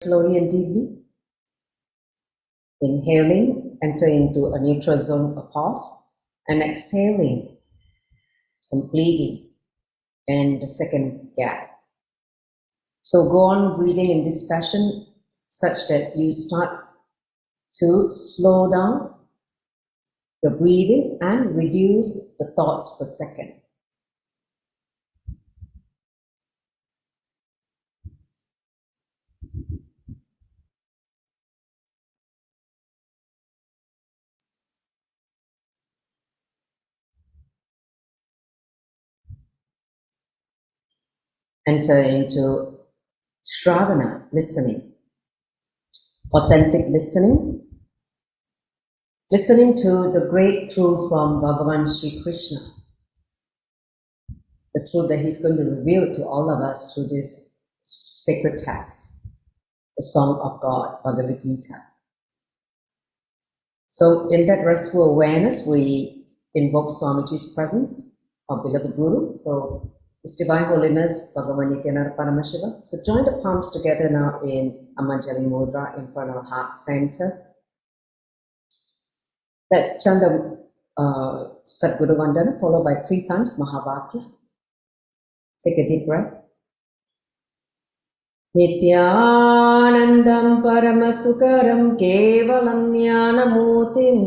slowly and deeply. Inhaling, enter into a neutral zone of pause, and exhaling, completing, and the second gap. So go on breathing in this fashion such that you start to slow down your breathing and reduce the thoughts per second. Enter into Sravana, listening, authentic listening, listening to the great truth from Bhagavan Sri Krishna, the truth that he's going to reveal to all of us through this sacred text, the Song of God, Bhagavad Gita. So in that restful awareness, we invoke Swamiji's presence, our beloved Guru. So His Divine Holiness, Bhagavan Nityananda Paramashiva. So join the palms together now in Amanjali Mudra in front of heart center. Let's chant the Sadguru Vandana, followed by 3 times Mahavakya. Take a deep breath. Nityanandam Paramasukaram Kevalam Jnanamutim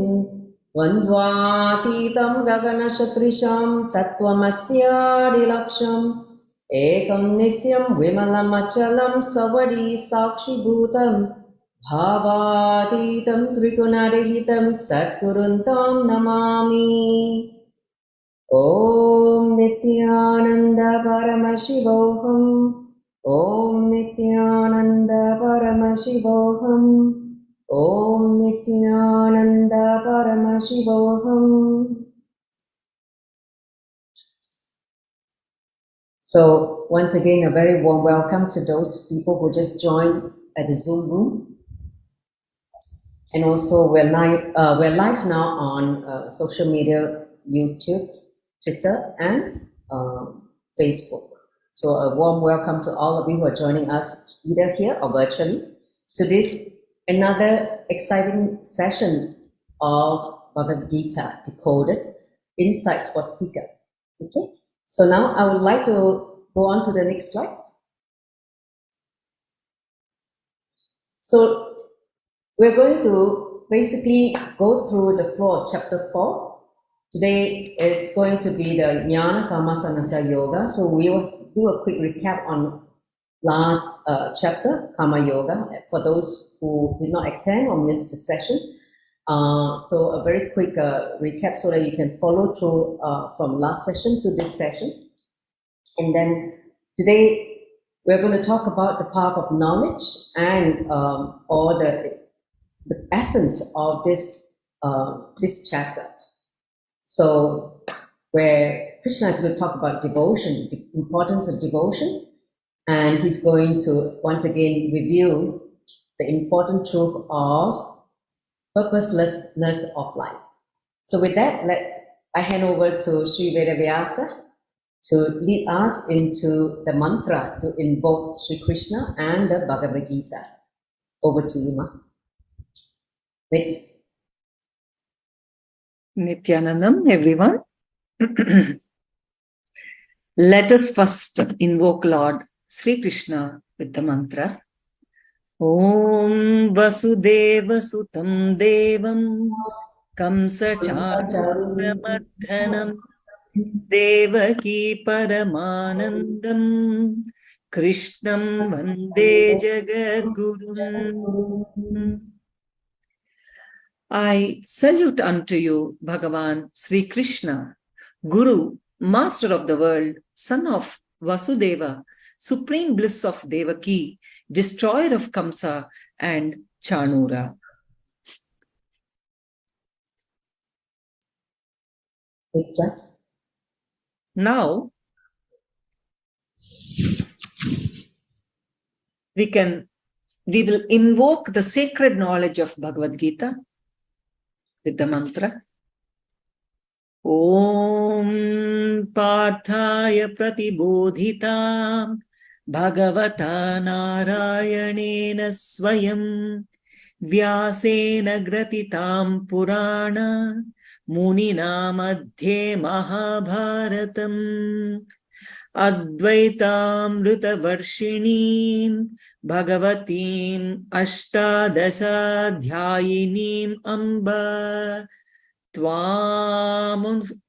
Vandvatitam Gaganashatrisham Tattvamasya Ekam Nityam Vimalam Achalam Savadi Sakshi Bhutam Bhavatitam Trigunadahitam Satguruntam Namami. Om Nityananda Paramashivoham. Om Nityananda Paramashivoham. Om Nityananda Paramashivoham. So once again, a very warm welcome to those people who just joined at the Zoom room. And also we're live now on social media, YouTube, Twitter, and Facebook. So a warm welcome to all of you who are joining us either here or virtually to this another exciting session of Bhagavad Gita Decoded, Insights for Seeker. Okay, so now I would like to go on to the next slide. So we're going to basically go through the flow of chapter 4. Today it's going to be the Jnana Karma Sankhya Yoga. So we will do a quick recap on last chapter, Karma Yoga, for those who did not attend or missed the session. So a very quick recap so that you can follow through from last session to this session. And then today we're going to talk about the path of knowledge and or the essence of this chapter. So where Krishna is going to talk about devotion, the importance of devotion, and he's going to once again review the important truth of purposelessness of life. So with that, I hand over to Sri Vedavyasa to lead us into the mantra to invoke Sri Krishna and the Bhagavad Gita. Over to you, Ma. Next. Nityanandam, everyone. Let us first invoke Lord Sri Krishna with the mantra. Om Vasudeva Sutam Devam Kamsa Chanuramardhanam Devaki Paramanandam Krishnam Vande Jagadgurum. I salute unto you, Bhagavan Sri Krishna, Guru, Master of the world, Son of Vasudeva, Supreme Bliss of Devaki, Destroyer of Kamsa and Chanura. Next slide. Now, we will invoke the sacred knowledge of Bhagavad Gita with the mantra. Om Parthaya Pratibodhitam Bhagavata Narayanena Swayam Vyasena Gratitam Purana Munina Madhye Mahabharatam Advaitamrita Varshinim Bhagavatim Ashtadasha Dhyayinim Amba Tvam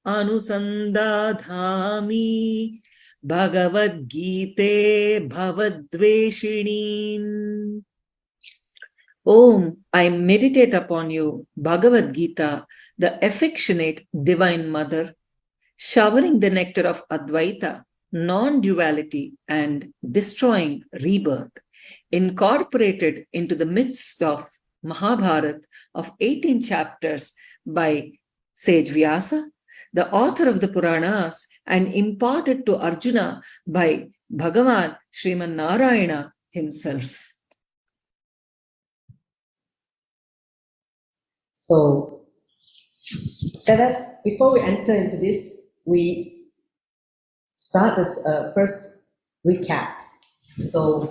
Anusandadhami Bhagavad Gita Bhavadveshinim. Om, I meditate upon you, Bhagavad Gita, the affectionate Divine Mother, showering the nectar of Advaita, non-duality, and destroying rebirth, incorporated into the midst of Mahabharata of 18 chapters by sage Vyasa, the author of the Puranas, and imparted to Arjuna by Bhagavan Sriman Narayana himself. So, let us, before we enter into this, we start this first recap. So,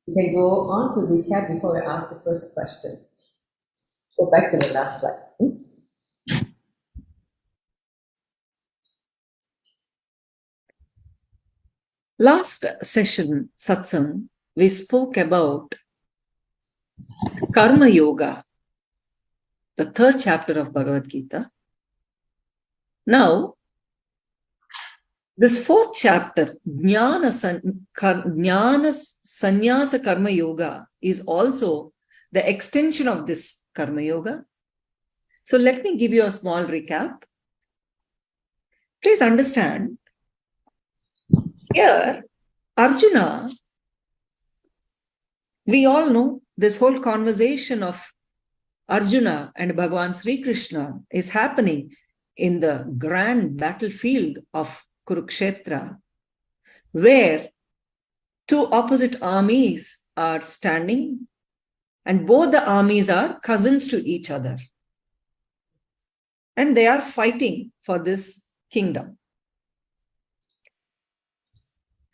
we can go on to recap before we ask the first question. Go back to the last slide. Oops. Last session, satsang, we spoke about Karma Yoga, the third chapter of Bhagavad Gita. Now, this fourth chapter, Jnana Sannyasa Karma Yoga, is also the extension of this Karma Yoga. So let me give you a small recap. Please understand, here, Arjuna, we all know this whole conversation of Arjuna and Bhagavan Sri Krishna is happening in the grand battlefield of Kurukshetra, where two opposite armies are standing, and both the armies are cousins to each other. And they are fighting for this kingdom.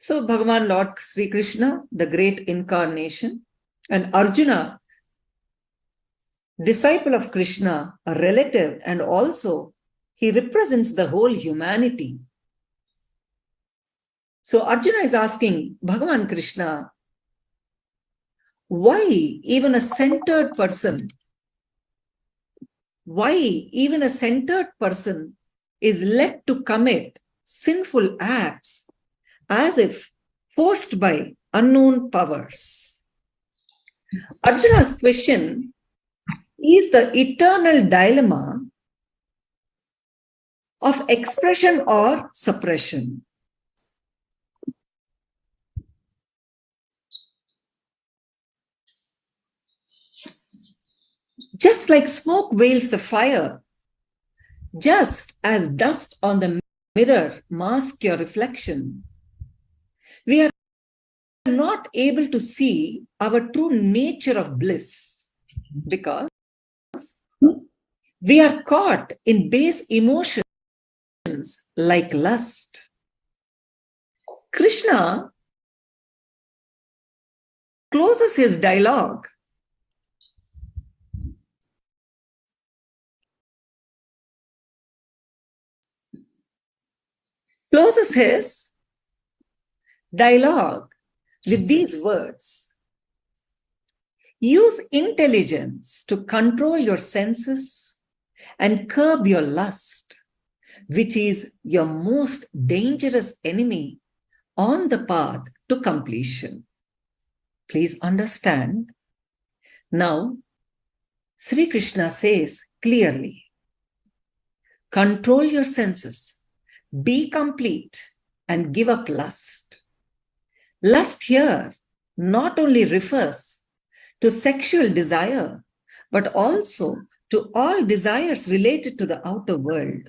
So Bhagavan Lord Sri Krishna, the great incarnation, and Arjuna, disciple of Krishna, a relative, and also he represents the whole humanity. So Arjuna is asking Bhagavan Krishna, why even a centered person is led to commit sinful acts as if forced by unknown powers? Arjuna's question is the eternal dilemma of expression or suppression. Just like smoke veils the fire, just as dust on the mirror masks your reflection, we are not able to see our true nature of bliss because we are caught in base emotions like lust. Krishna closes his dialogue with these words: use intelligence to control your senses and curb your lust, which is your most dangerous enemy on the path to completion. Please understand. Now, Sri Krishna says clearly, control your senses, be complete, and give up lust. Lust here not only refers to sexual desire, but also to all desires related to the outer world.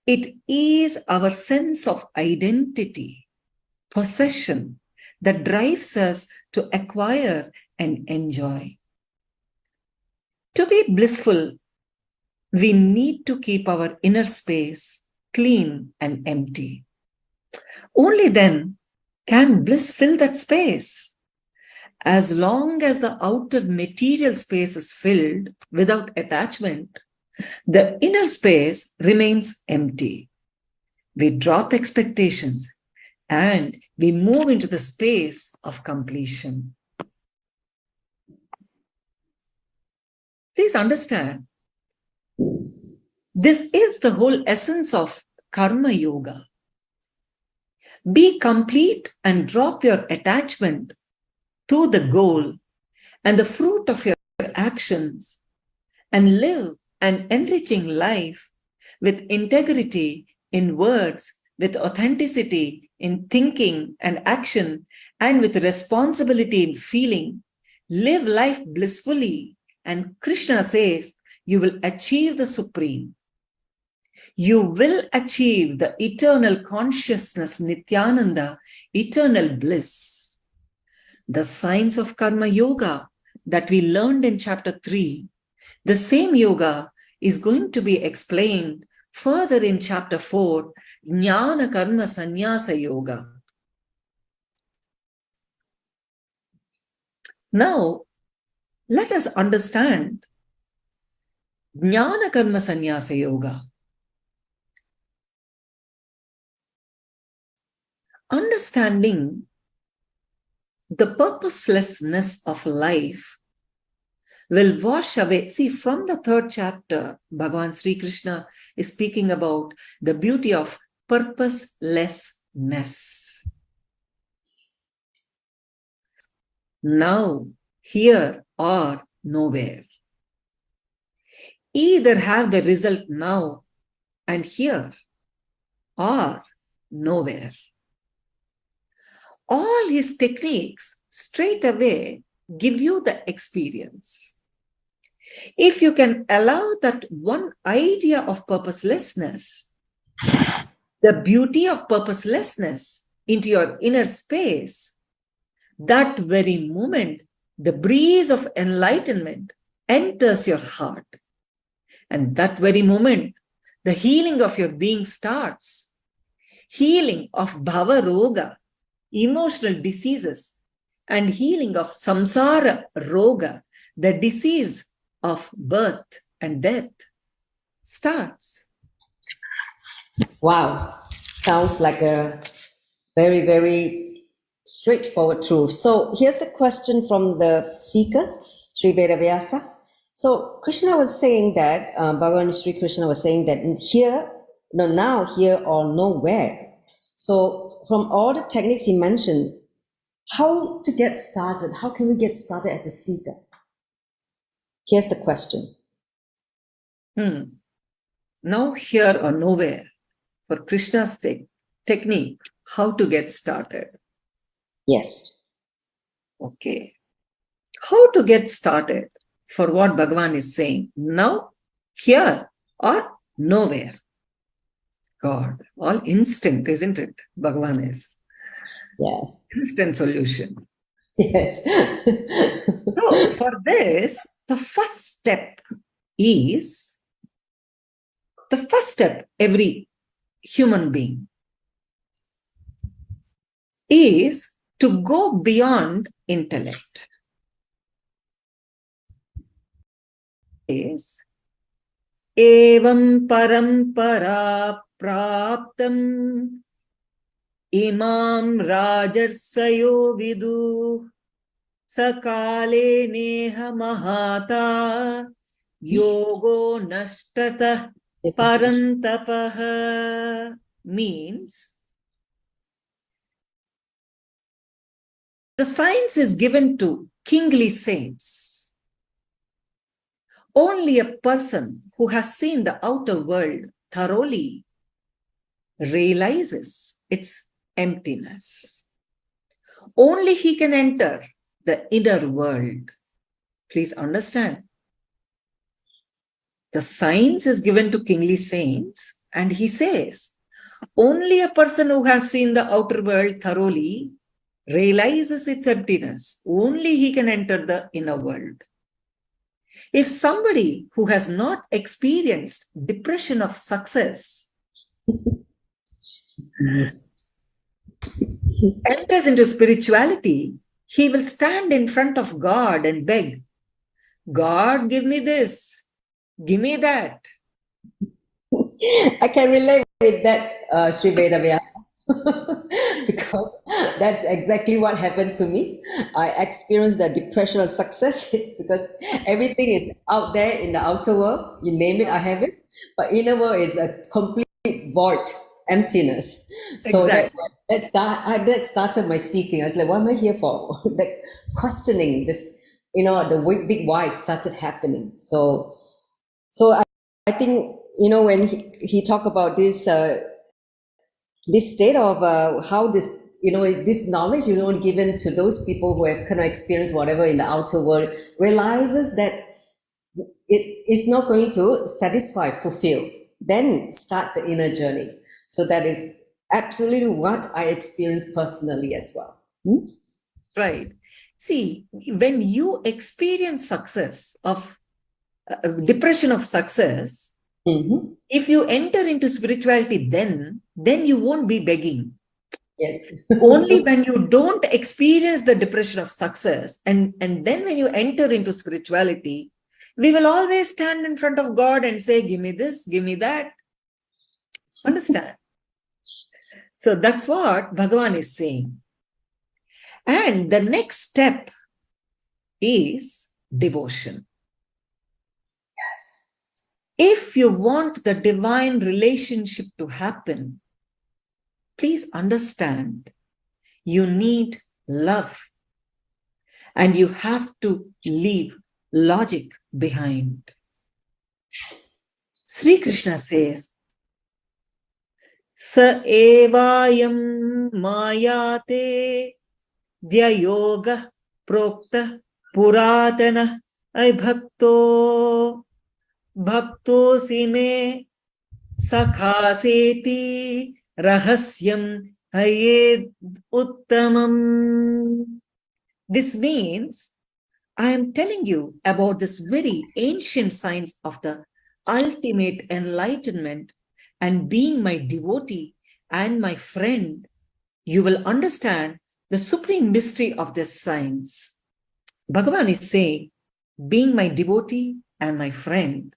It is our sense of identity, possession, that drives us to acquire and enjoy. To be blissful, we need to keep our inner space clean and empty. Only then can bliss fill that space? As long as the outer material space is filled without attachment, the inner space remains empty. We drop expectations and we move into the space of completion. Please understand, this is the whole essence of Karma Yoga. Be complete and drop your attachment to the goal and the fruit of your actions, and live an enriching life with integrity in words, with authenticity in thinking and action, and with responsibility in feeling. Live life blissfully, and Krishna says, you will achieve the supreme. You will achieve the eternal consciousness, Nityananda, eternal bliss. The science of Karma Yoga that we learned in chapter 3, the same yoga is going to be explained further in chapter 4, Jnana Karma Sannyasa Yoga. Now, let us understand Jnana Karma Sannyasa Yoga. Understanding the purposelessness of life will wash away. See, from the 3rd chapter, Bhagavan Sri Krishna is speaking about the beauty of purposelessness. Now, here or nowhere. Either have the result now and here, or nowhere. All his techniques straight away give you the experience. If you can allow that one idea of purposelessness, the beauty of purposelessness into your inner space, that very moment, the breeze of enlightenment enters your heart. And that very moment, the healing of your being starts. Healing of bhava roga, emotional diseases, and healing of samsara roga, the disease of birth and death, starts. Wow, sounds like a very, very straightforward truth. So here's a question from the seeker, Sri Vedavyasa. So Krishna was saying that, Bhagavan Sri Krishna was saying that here, no, now, here, or nowhere. So from all the techniques he mentioned, how to get started? How can we get started as a seeker? Here's the question. Now, here or nowhere, for Krishna's technique, how to get started? Yes. Okay. How to get started for what Bhagavan is saying? Now, here, or nowhere. God, all instant, isn't it? Bhagavan is. Yes. Instant solution. Yes. So, for this, the first step is, every human being is to go beyond intellect. Is evam parampara praptam imam rajarsayo vidu sakale neha mahata yogo nashtata parantapaha, means the science is given to kingly saints. Only a person who has seen the outer world thoroughly realizes its emptiness. Only he can enter the inner world. Please understand. The science is given to kingly saints, and he says, only a person who has seen the outer world thoroughly realizes its emptiness. Only he can enter the inner world. If somebody who has not experienced depression of success enters into spirituality, he will stand in front of God and beg, God, give me this, give me that. I can relate with that, Sri Vedavyasa, because that's exactly what happened to me. I experienced the depression of success because everything is out there in the outer world. You name it, I have it. But inner world is a complete void, emptiness. So Exactly. that started my seeking. I was like, what am I here for? Like questioning this, the big why started happening. So I think, when he talked about this state of how this knowledge, given to those people who have kind of experienced whatever in the outer world, realizes that it is not going to satisfy, fulfill, then start the inner journey. So that is absolutely what I experienced personally as well. Right. See, when you experience success of depression of success, Mm-hmm. if you enter into spirituality, then you won't be begging. Yes. Only when you don't experience the depression of success, and then when you enter into spirituality, we will always stand in front of God and say, give me this, give me that. Understand? So that's what Bhagavan is saying. And the next step is devotion. Yes. If you want the divine relationship to happen, please understand you need love, and you have to leave logic behind. Sri Krishna says, Sa evayam mayate dya yoga prokta puratana bhakto sime sakhaseti rahasyam hayed uttamam. This means I am telling you about this very ancient science of the ultimate enlightenment, and being my devotee and my friend, you will understand the supreme mystery of this science. Bhagavan is saying, being my devotee and my friend,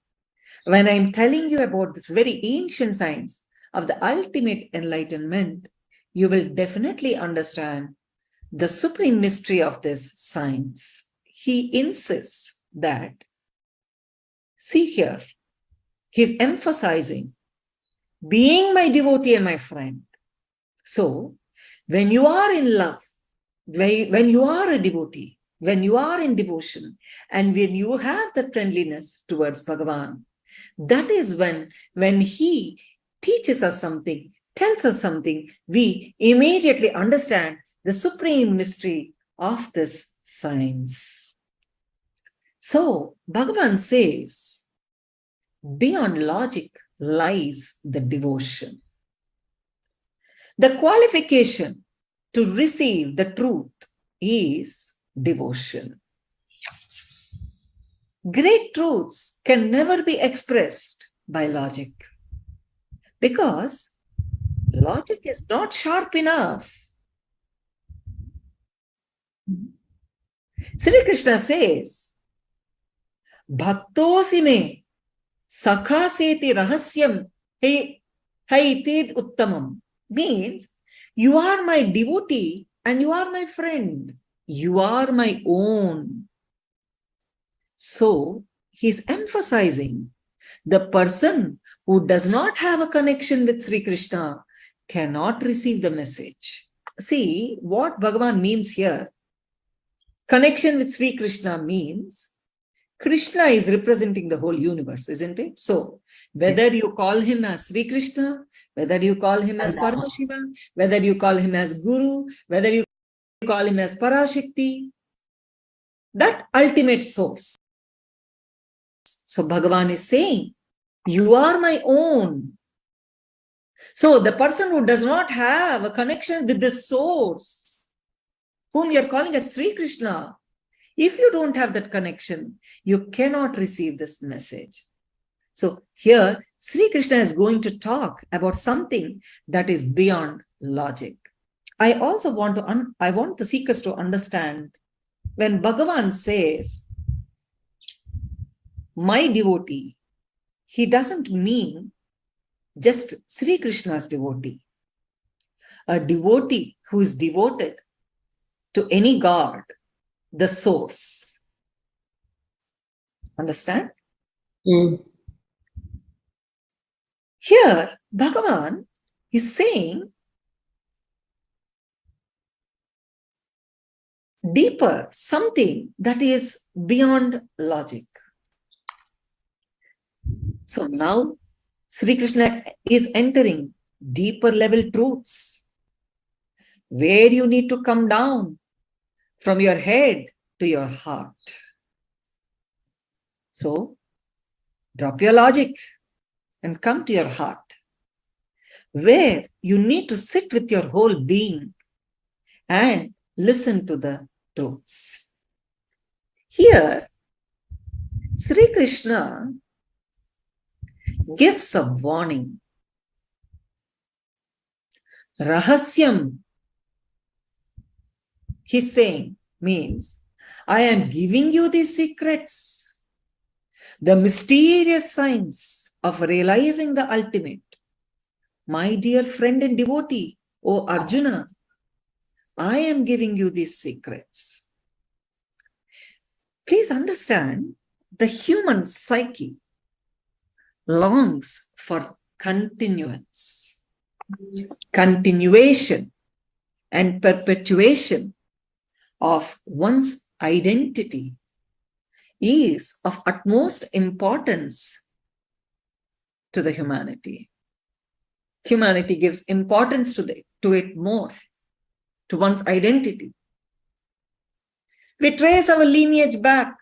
when I'm telling you about this very ancient science of the ultimate enlightenment, you will definitely understand the supreme mystery of this science. He insists that, see here, he's emphasizing being my devotee and my friend. So, when you are in love, when you are a devotee, when you are in devotion, and when you have that friendliness towards Bhagavan, that is when he teaches us something, tells us something, we immediately understand the supreme mystery of this science. So, Bhagavan says, beyond logic lies the devotion. The qualification to receive the truth is devotion. Great truths can never be expressed by logic, because logic is not sharp enough. Sri Krishna says, Bhaktosi me sakhaseti rahasyam haitid uttamam, means you are my devotee and you are my friend. You are my own. So he's emphasizing the person who does not have a connection with Sri Krishna cannot receive the message. See what Bhagavan means here. Connection with Sri Krishna means Krishna is representing the whole universe, isn't it? So whether you call him as Sri Krishna, whether you call him as Paramashiva, whether you call him as Guru, whether you call him as Parashakti, that ultimate source. So Bhagavan is saying, you are my own. So the person who does not have a connection with the source, whom you are calling as Sri Krishna, if you don't have that connection, you cannot receive this message. So here, Sri Krishna is going to talk about something that is beyond logic. I also want I want the seekers to understand when Bhagavan says, my devotee, he doesn't mean just Sri Krishna's devotee. A devotee who is devoted to any god, the source. Understand? Here, Bhagavan is saying deeper, something that is beyond logic. So now Sri Krishna is entering deeper level truths where you need to come down from your head to your heart. So drop your logic and come to your heart, where you need to sit with your whole being and listen to the truths. Here, Sri Krishna gives a warning. Rahasyam, he's saying, means, I am giving you these secrets, the mysterious science of realizing the ultimate. My dear friend and devotee, O Arjuna, I am giving you these secrets. Please understand, the human psyche longs for continuance, continuation, and perpetuation of one's identity is of utmost importance to the humanity. Humanity gives importance to it more, to one's identity. We trace our lineage back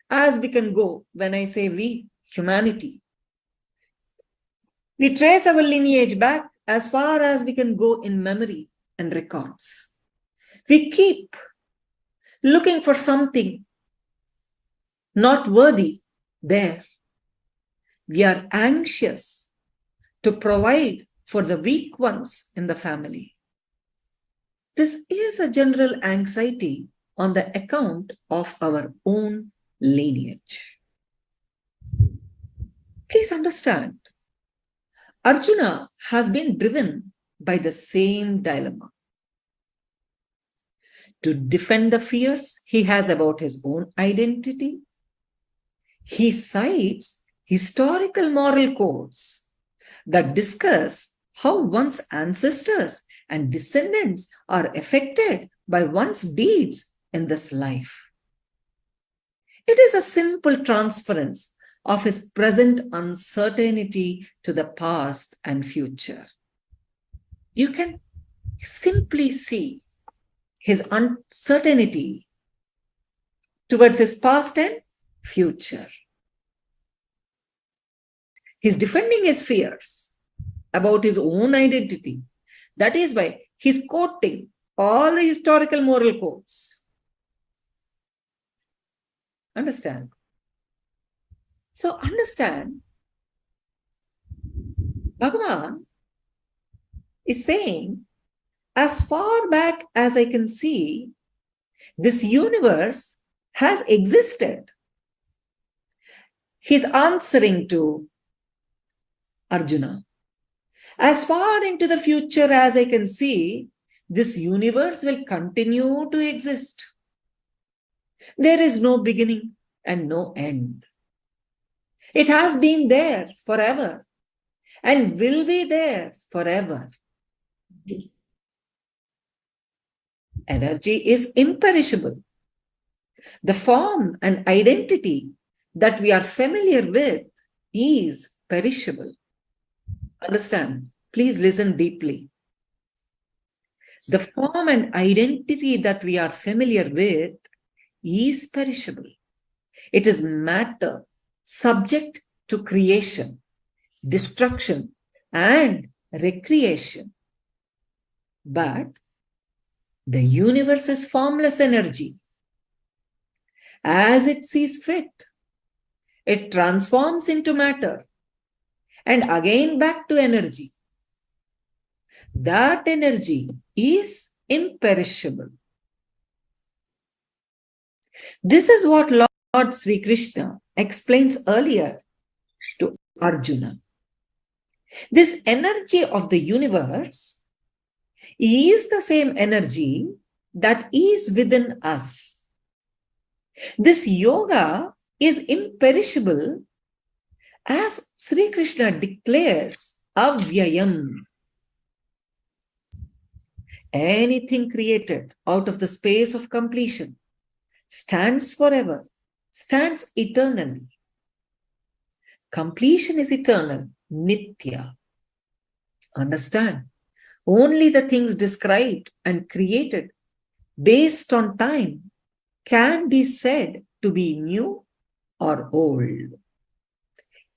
as we can go. When I say we, humanity, we trace our lineage back as far as we can go in memory and records. We keep looking for something not worthy there. We are anxious to provide for the weak ones in the family. This is a general anxiety on the account of our own lineage. Please understand, Arjuna has been driven by the same dilemma. To defend the fears he has about his own identity, he cites historical moral codes that discuss how one's ancestors and descendants are affected by one's deeds in this life. It is a simple transference of his present uncertainty to the past and future. You can simply see his uncertainty towards his past and future. He's defending his fears about his own identity. That is why he's quoting all the historical moral codes. Understand? So understand, Bhagavan is saying, as far back as I can see, this universe has existed. He's answering to Arjuna. As far into the future as I can see, this universe will continue to exist. There is no beginning and no end. It has been there forever and will be there forever. Energy is imperishable. The form and identity that we are familiar with is perishable. Understand? Please listen deeply. The form and identity that we are familiar with is perishable. It is matter subject to creation, destruction, and recreation. But the universe is formless energy. As it sees fit, it transforms into matter and again back to energy. That energy is imperishable. This is what Lord Sri Krishna explains earlier to Arjuna. This energy of the universe is the same energy that is within us. This yoga is imperishable, as Sri Krishna declares, avyayam. Anything created out of the space of completion stands forever, stands eternally. Completion is eternal, nitya. Understand? Only the things described and created based on time can be said to be new or old.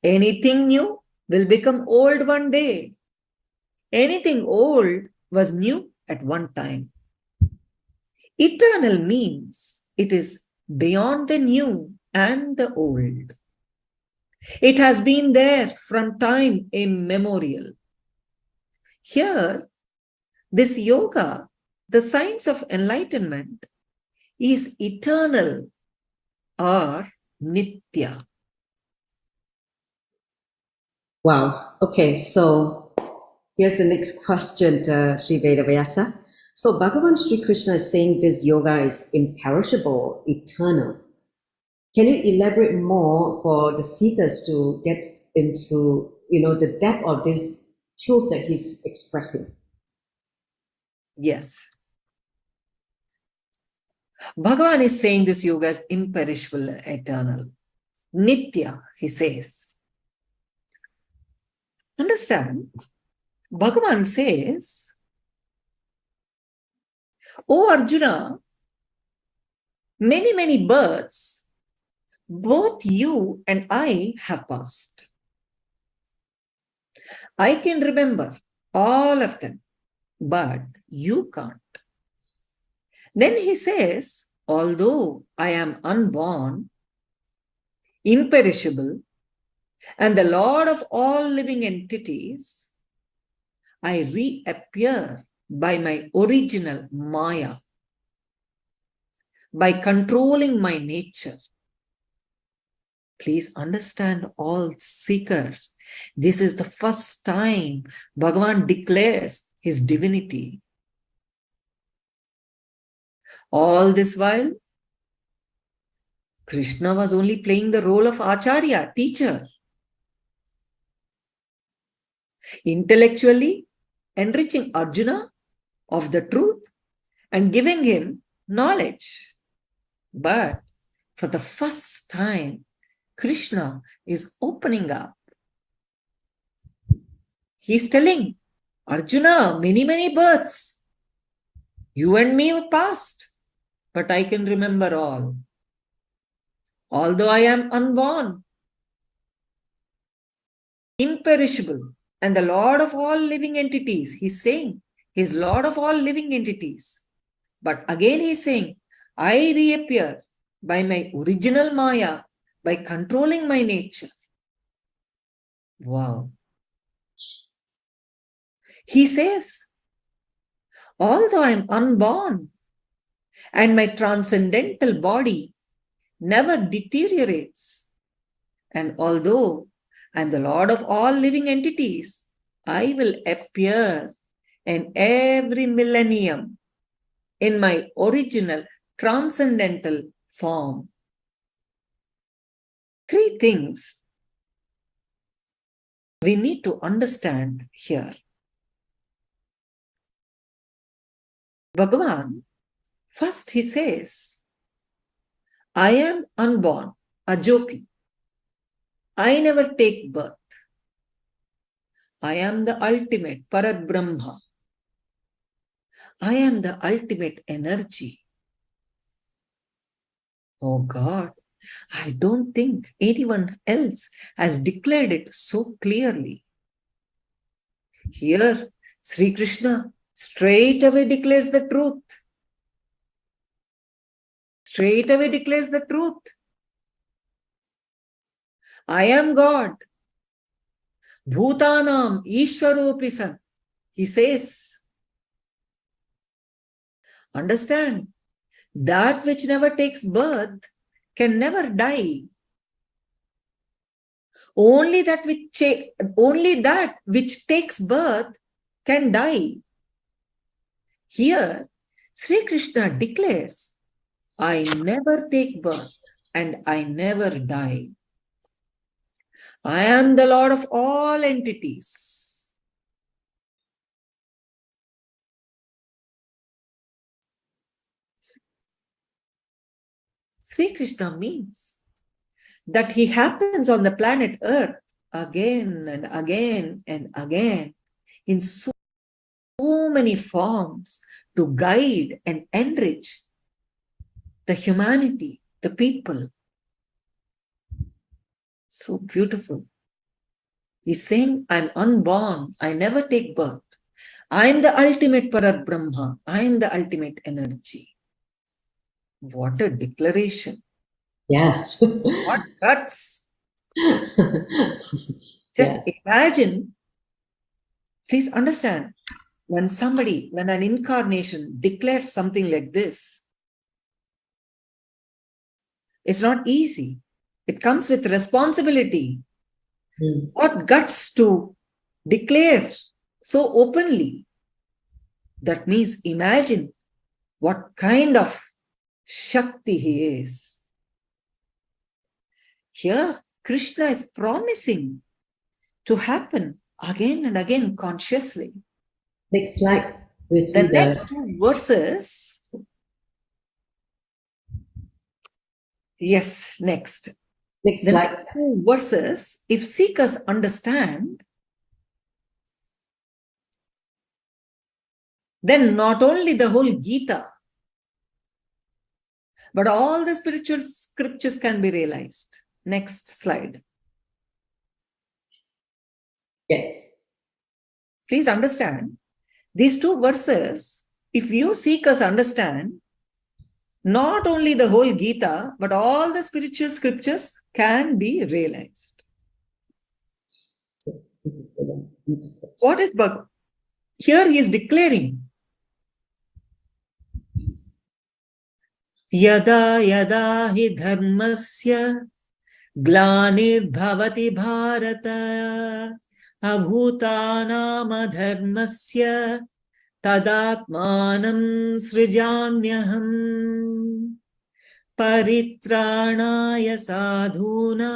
Anything new will become old one day. Anything old was new at one time. Eternal means it is beyond the new and the old. It has been there from time immemorial. Here, this yoga, the science of enlightenment, is eternal or nitya. Wow. Okay, so here's the next question, Sri Vedavyasa. So Bhagavan Sri Krishna is saying this yoga is imperishable, eternal. Can you elaborate more for the seekers to get into, the depth of this truth that he's expressing? Yes. Bhagavan is saying this yoga is imperishable, eternal. Nitya, he says. Understand? Bhagavan says, "O Arjuna, many, many births, both you and I have passed. I can remember all of them, but you can't." Then he says, "Although I am unborn, imperishable, and the Lord of all living entities, I reappear by my original Maya, by controlling my nature." Please understand, all seekers, this is the first time Bhagavan declares his divinity. All this while, Krishna was only playing the role of Acharya, teacher. Intellectually enriching Arjuna of the truth and giving him knowledge. But for the first time, Krishna is opening up. He's telling Arjuna, many, many births. You and me were past, but I can remember all. Although I am unborn, imperishable, and the Lord of all living entities, he's saying, he's Lord of all living entities. But again he's saying, I reappear by my original Maya, by controlling my nature. Wow. He says, although I am unborn and my transcendental body never deteriorates, and although I am the Lord of all living entities, I will appear in every millennium in my original transcendental form. Three things we need to understand here. Bhagavan, first he says, I am unborn, ajopi. I never take birth. I am the ultimate Parabrahma. I am the ultimate energy. Oh God, I don't think anyone else has declared it so clearly. Here, Sri Krishna straight away declares the truth. Straight away declares the truth. I am God. Bhutanam Ishwaropi san. He says, understand, that which never takes birth can never die. Only that which takes birth can die. Here, Sri Krishna declares, I never take birth and I never die. I am the Lord of all entities. Sri Krishna means that he happens on the planet Earth again and again and again in so many forms to guide and enrich the humanity, the people. So beautiful. He's saying, I'm unborn. I never take birth. I'm the ultimate Parar Brahma. I'm the ultimate energy. What a declaration. Yes. What guts. Just imagine, please understand, when an incarnation declares something like this, it's not easy. It comes with responsibility. What guts to declare so openly. That means imagine what kind of Shakti he is. Here, Krishna is promising to happen again and again consciously. Next slide. We see the next two verses. Yes, next. Next the slide. Next two verses, if seekers understand, then not only the whole Gita, but all the spiritual scriptures can be realized. Next slide. Yes. Please understand, these two verses, if you seekers understand, not only the whole Gita, but all the spiritual scriptures can be realized. So this is the one. What is Bhagavad? Here he is declaring, Yada yada hi dharmasya glanir bhavati bharata abhutanam dharmasya tadatmanam srijamyaham paritranaya sadhuna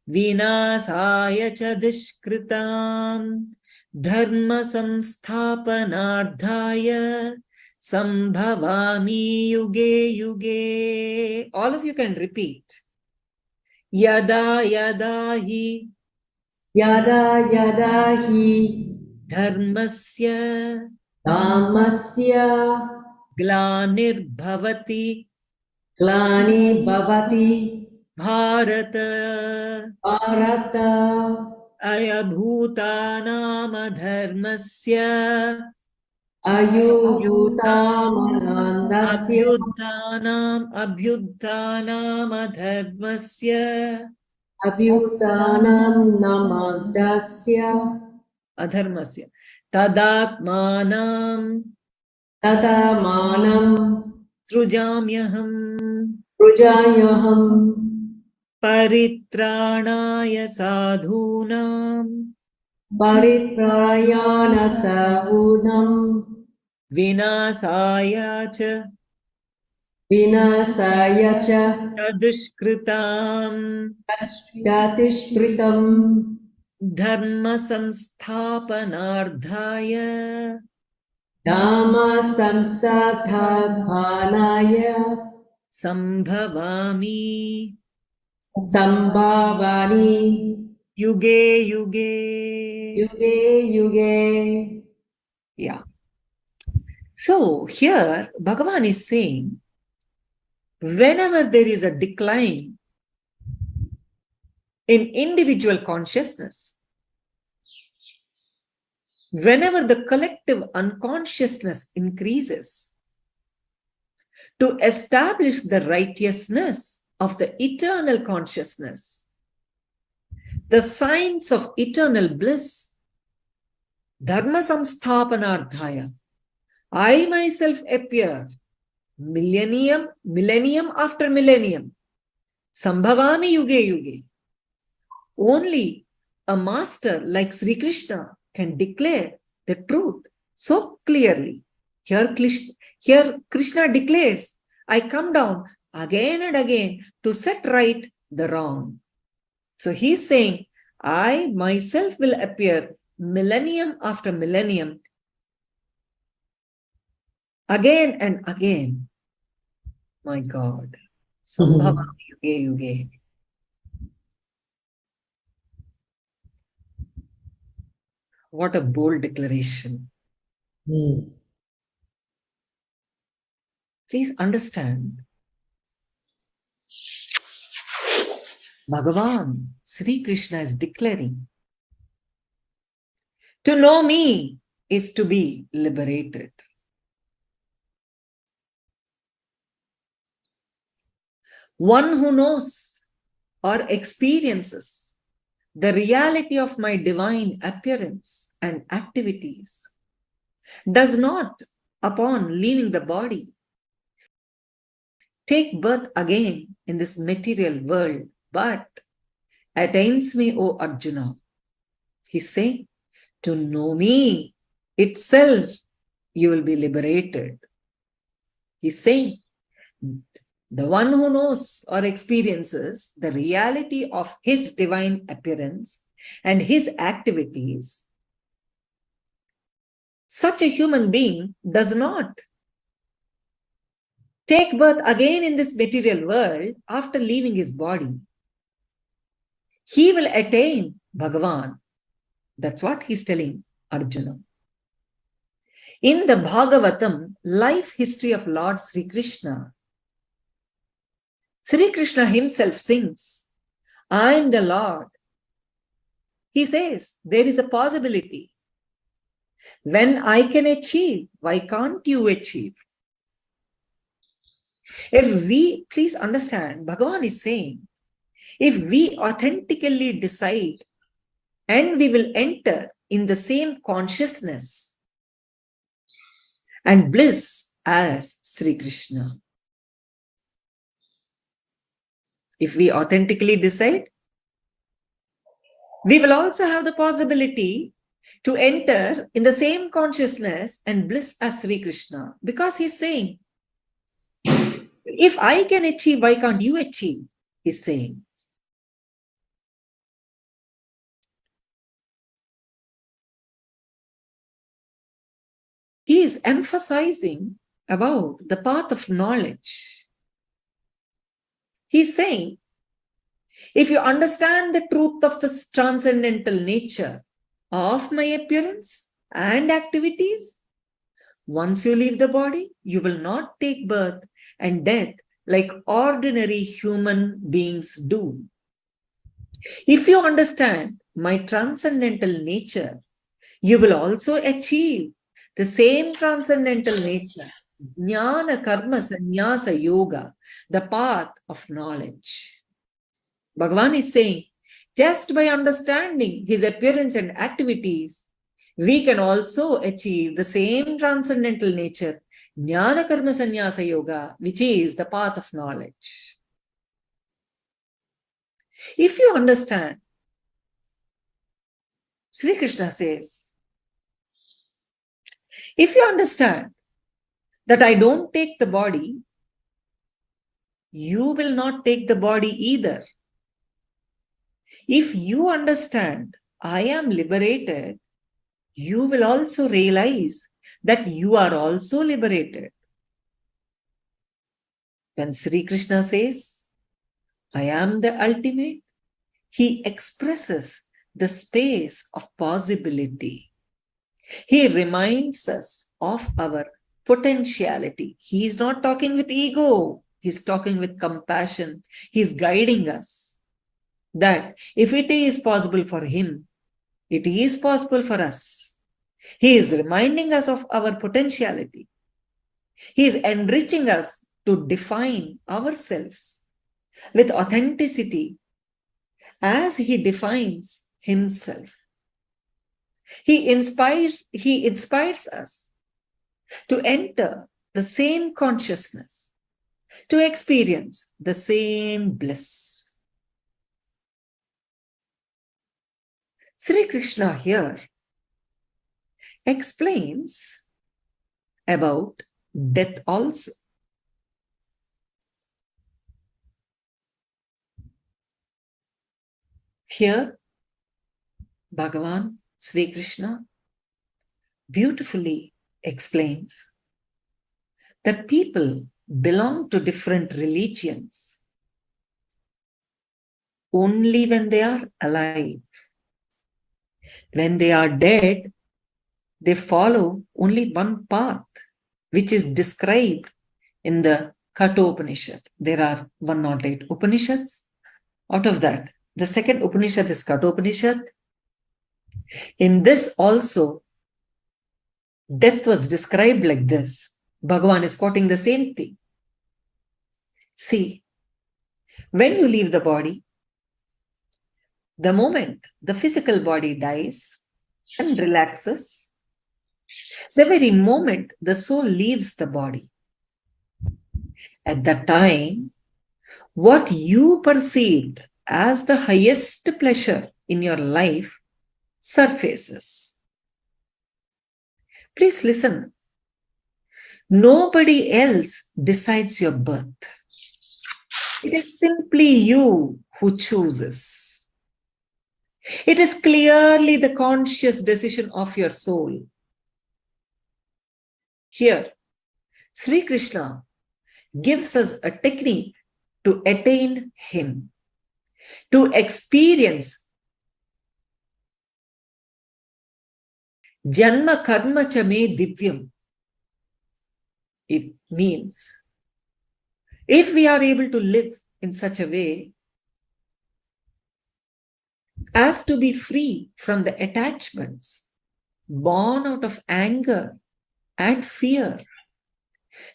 vinasaya cha dushkritam dharma samsthapanardhaya Sambhavami yuge yuge. All of you can repeat. Yada yada hi. Yada yada hi. Dharmasya. Dharmasya. Glanir bhavati. Glani bhavati. Bharata. Bharata. Ayabhutanam dharmasya. Ayubhutanandasya. Abhyutanam adharmasya. Abhyutanam namadasya. Adharmasya. Tadatmanam. Tadamanam. Srujamyaham. Prujayaham. Paritranaya sadhunam. Paritrayana sadhunam. Vinasaya cha. Vinasaya cha. Dushkritam. Datishkritam. Dharma samsthapanardhaya. Dhamma samsthathapanaya. Sambhavami. Sambhavani. Yuge yuge. Yuge yuge. Yeah. So here Bhagavan is saying, whenever there is a decline in individual consciousness, whenever the collective unconsciousness increases, to establish the righteousness of the eternal consciousness, the signs of eternal bliss Dharma samsthapanardhaya. I myself appear millennium after millennium. Sambhavami yuge yuge. Only a master like Sri Krishna can declare the truth so clearly. Here Krishna declares, I come down again and again to set right the wrong. So he's saying, I myself will appear millennium after millennium, again and again. My God. Sambhava yuge yuge. What a bold declaration. Please understand. Bhagavan, Sri Krishna is declaring, to know me is to be liberated. One who knows or experiences the reality of my divine appearance and activities does not, upon leaving the body, take birth again in this material world, but attains me, O Arjuna. He's saying, to know me itself, you will be liberated. He's saying, the one who knows or experiences the reality of his divine appearance and his activities, such a human being does not take birth again in this material world after leaving his body. He will attain Bhagavan. That's what he's telling Arjuna. In the Bhagavatam, life history of Lord Sri Krishna, Sri Krishna himself sings, I am the Lord. He says, there is a possibility. When I can achieve, why can't you achieve? If we, please understand, Bhagavan is saying, if we authentically decide and we will enter in the same consciousness and bliss as Sri Krishna. If we authentically decide, we will also have the possibility to enter in the same consciousness and bliss as Sri Krishna. Because he's saying, if I can achieve, why can't you achieve? He's saying. He is emphasizing about the path of knowledge. He's saying, if you understand the truth of the transcendental nature of my appearance and activities, once you leave the body, you will not take birth and death like ordinary human beings do. If you understand my transcendental nature, you will also achieve the same transcendental nature, Jnana Karma Sannyasa Yoga, the path of knowledge. Bhagavan is saying, just by understanding his appearance and activities, we can also achieve the same transcendental nature, Jnana Karma Sannyasa Yoga, which is the path of knowledge. If you understand, Sri Krishna says, if you understand that I don't take the body, you will not take the body either. If you understand I am liberated, you will also realize that you are also liberated. When Sri Krishna says, I am the ultimate, he expresses the space of possibility. He reminds us of our potentiality. He is not talking with ego. He's talking with compassion. He's guiding us that if it is possible for him, it is possible for us. He is reminding us of our potentiality. He is enriching us to define ourselves with authenticity as he defines himself. He inspires us to enter the same consciousness, to experience the same bliss. Sri Krishna here explains about death also. Here, Bhagavan Sri Krishna beautifully explains that people belong to different religions only when they are alive. When they are dead, they follow only one path, which is described in the Kathopanishad. There are 108 Upanishads. Out of that, the second Upanishad is Kathopanishad. In this also, death was described like this. Bhagavan is quoting the same thing. See, when you leave the body, the moment the physical body dies and relaxes, the very moment the soul leaves the body, at that time, what you perceived as the highest pleasure in your life surfaces. Please listen. Nobody else decides your birth. It is simply you who chooses. It is clearly the conscious decision of your soul. Here, Sri Krishna gives us a technique to attain Him, to experience Janma Karma Cha Me Divyam. It means, if we are able to live in such a way as to be free from the attachments born out of anger and fear,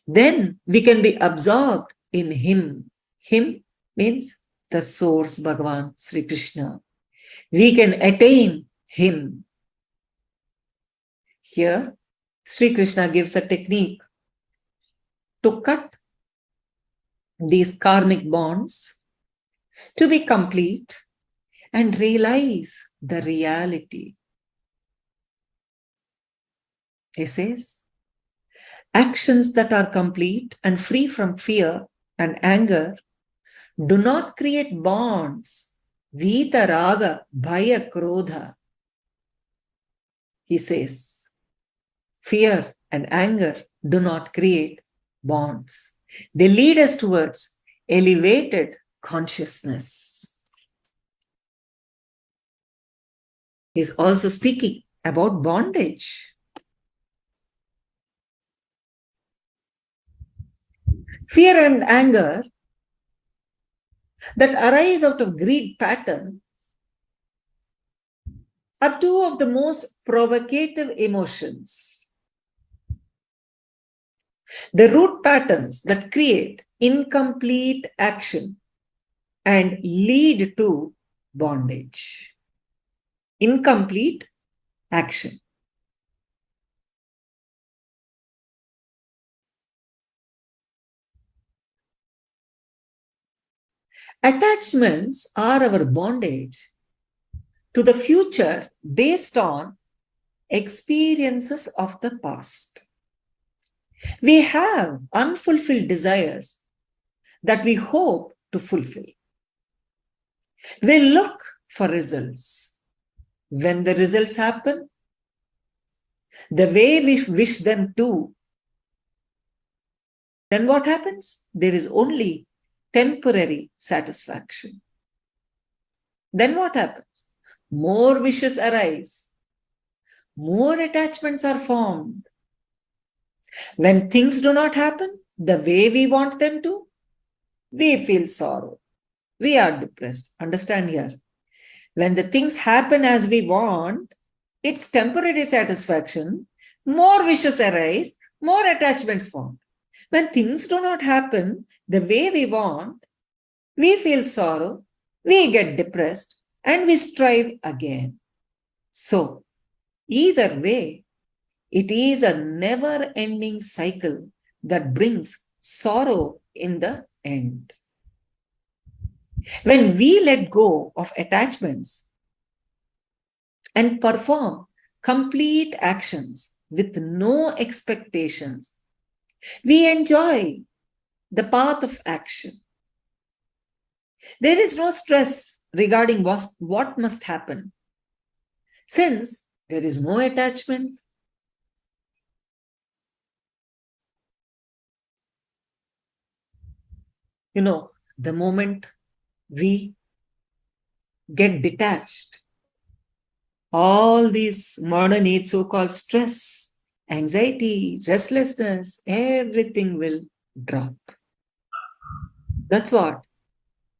then we can be absorbed in Him. Him means the source, Bhagavan Sri Krishna. We can attain Him. Here, Sri Krishna gives a technique to cut these karmic bonds, to be complete and realize the reality. He says, actions that are complete and free from fear and anger do not create bonds. Vita raga bhaya krodha. He says, fear and anger do not create bonds. They lead us towards elevated consciousness. He's also speaking about bondage. Fear and anger that arise out of greed pattern are two of the most provocative emotions. The root patterns that create incomplete action and lead to bondage. Incomplete action. Attachments are our bondage to the future based on experiences of the past. We have unfulfilled desires that we hope to fulfill. We look for results. When the results happen, the way we wish them to, then what happens? There is only temporary satisfaction. Then what happens? More wishes arise. More attachments are formed. When things do not happen the way we want them to, we feel sorrow. We are depressed. Understand here. When the things happen as we want, it's temporary satisfaction. More wishes arise. More attachments form. When things do not happen the way we want, we feel sorrow, we get depressed, and we strive again. So, Either way, it is a never-ending cycle that brings sorrow in the end. When we let go of attachments and perform complete actions with no expectations, we enjoy the path of action. There is no stress regarding what must happen, since there is no attachment. The moment we get detached, all these modern age so-called stress, anxiety, restlessness, everything will drop. That's what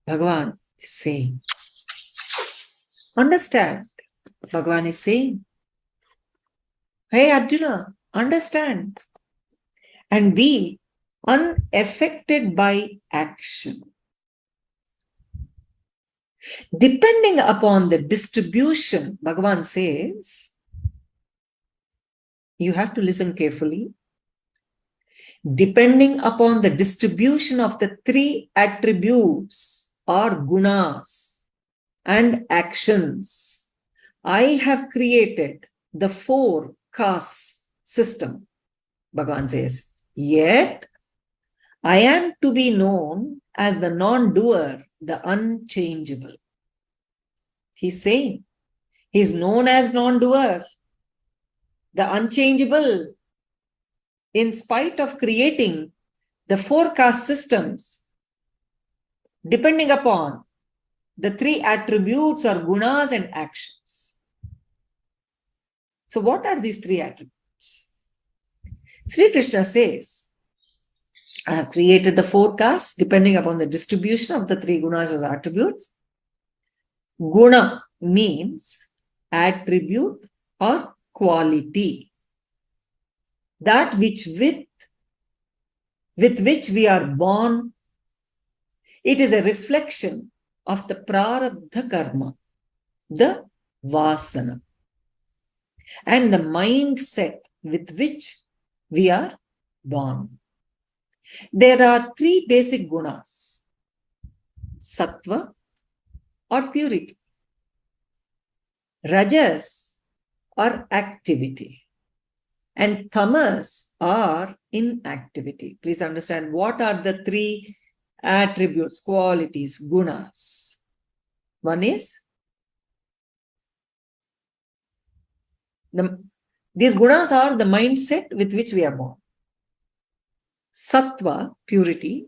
Bhagavan is saying. Understand, Bhagavan is saying, hey Arjuna, understand and be unaffected by action. Depending upon the distribution, Bhagavan says, you have to listen carefully. Depending upon the distribution of the three attributes or gunas and actions, I have created the 4 caste system, Bhagavan says. Yet, I am to be known as the non-doer, the unchangeable. He's saying, he's known as non-doer, the unchangeable, in spite of creating the 4 caste systems, depending upon the 3 attributes or gunas and actions. So what are these 3 attributes? Sri Krishna says, I have created the 4 castes depending upon the distribution of the 3 gunas or attributes. Guna means attribute or quality. That which with which we are born, it is a reflection of the prarabdha karma, the vasana, and the mindset with which we are born. There are 3 basic gunas: sattva or purity, rajas or activity, and tamas or inactivity. Please understand, what are the 3 attributes, qualities, gunas? One is, these gunas are the mindset with which we are born. Sattva, purity;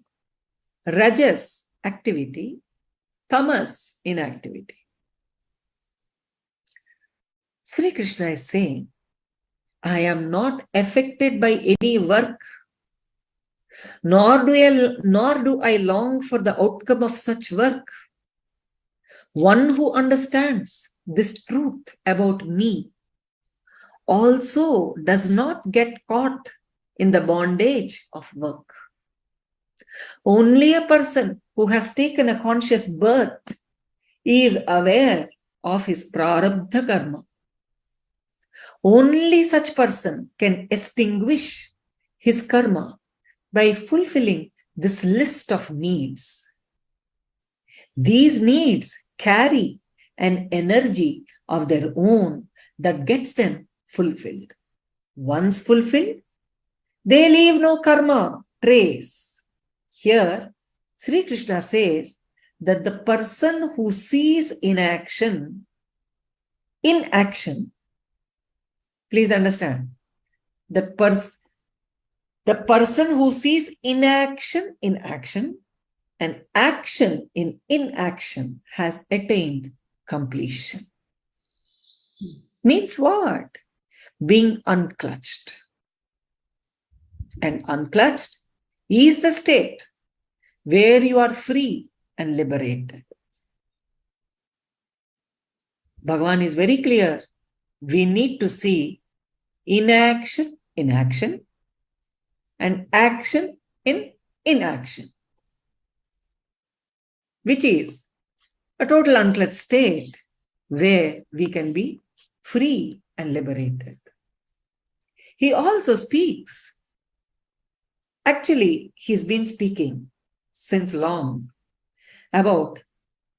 rajas, activity; tamas, inactivity. Sri Krishna is saying, I am not affected by any work, nor do I long for the outcome of such work. One who understands this truth about me also does not get caught in the bondage of work. Only a person who has taken a conscious birth is aware of his prarabdha karma. Only such person can extinguish his karma by fulfilling this list of needs. These needs carry an energy of their own that gets them fulfilled. Once fulfilled, they leave no karma trace. Here, Sri Krishna says that the person who sees inaction, please understand, the person who sees inaction in action and action in inaction has attained completion. Means what? Being unclutched. And unclutched is the state where you are free and liberated. Bhagavan is very clear. We need to see inaction in action and action in inaction, which is a total unclutched state where we can be free and liberated. He also speaks. Actually, he's been speaking since long about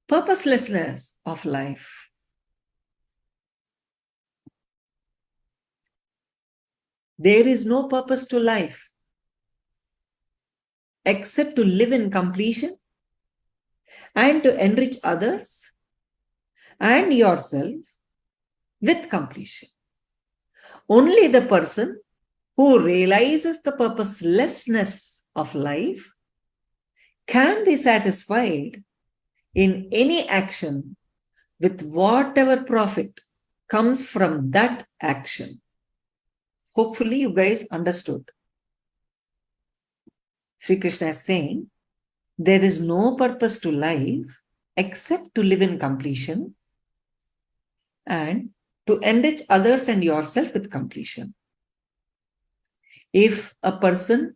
purposelessness of life. There is no purpose to life except to live in completion and to enrich others and yourself with completion. Only the person who realizes the purposelessness of life can be satisfied in any action with whatever profit comes from that action. Hopefully you guys understood. Sri Krishna is saying, there is no purpose to life except to live in completion and to enrich others and yourself with completion. If a person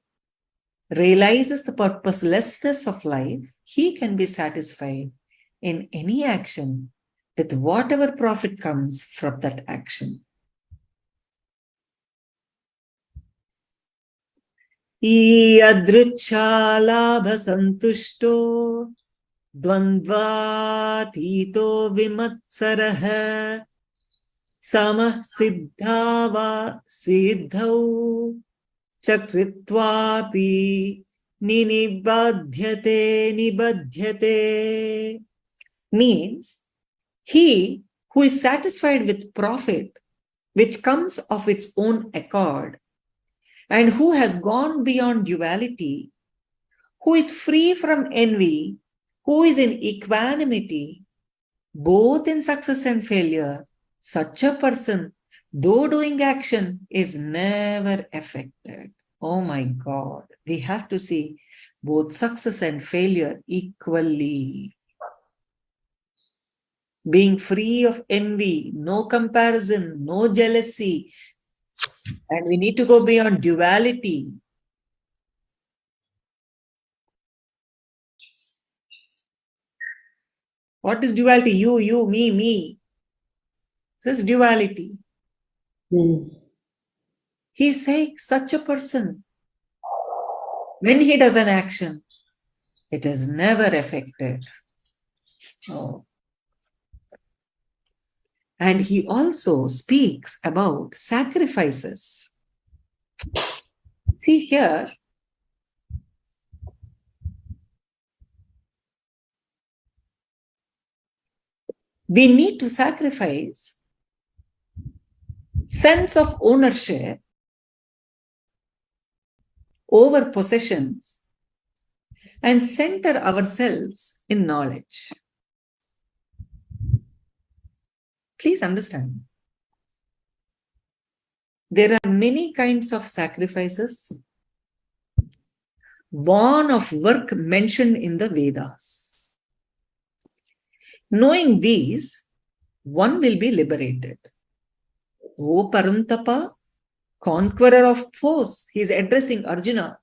realizes the purposelessness of life, he can be satisfied in any action with whatever profit comes from that action. Yadricha labha santushto dvandvatito vimatsaraha samah siddhava siddhau chakritvapi nibadhyate. Means, he who is satisfied with profit which comes of its own accord and who has gone beyond duality, who is free from envy, who is in equanimity, both in success and failure, such a person, though doing action, is never affected. Oh my God, we have to see both success and failure equally. Being free of envy, no comparison, no jealousy, and we need to go beyond duality. What is duality? You, me. This is duality. Yes. He's saying such a person, when he does an action, it is never affected. Oh. And he also speaks about sacrifices. See here, we need to sacrifice sense of ownership over possessions and center ourselves in knowledge. Please understand. There are many kinds of sacrifices, one of work mentioned in the Vedas. Knowing these, one will be liberated. O Parantapa, conqueror of foes, he is addressing Arjuna.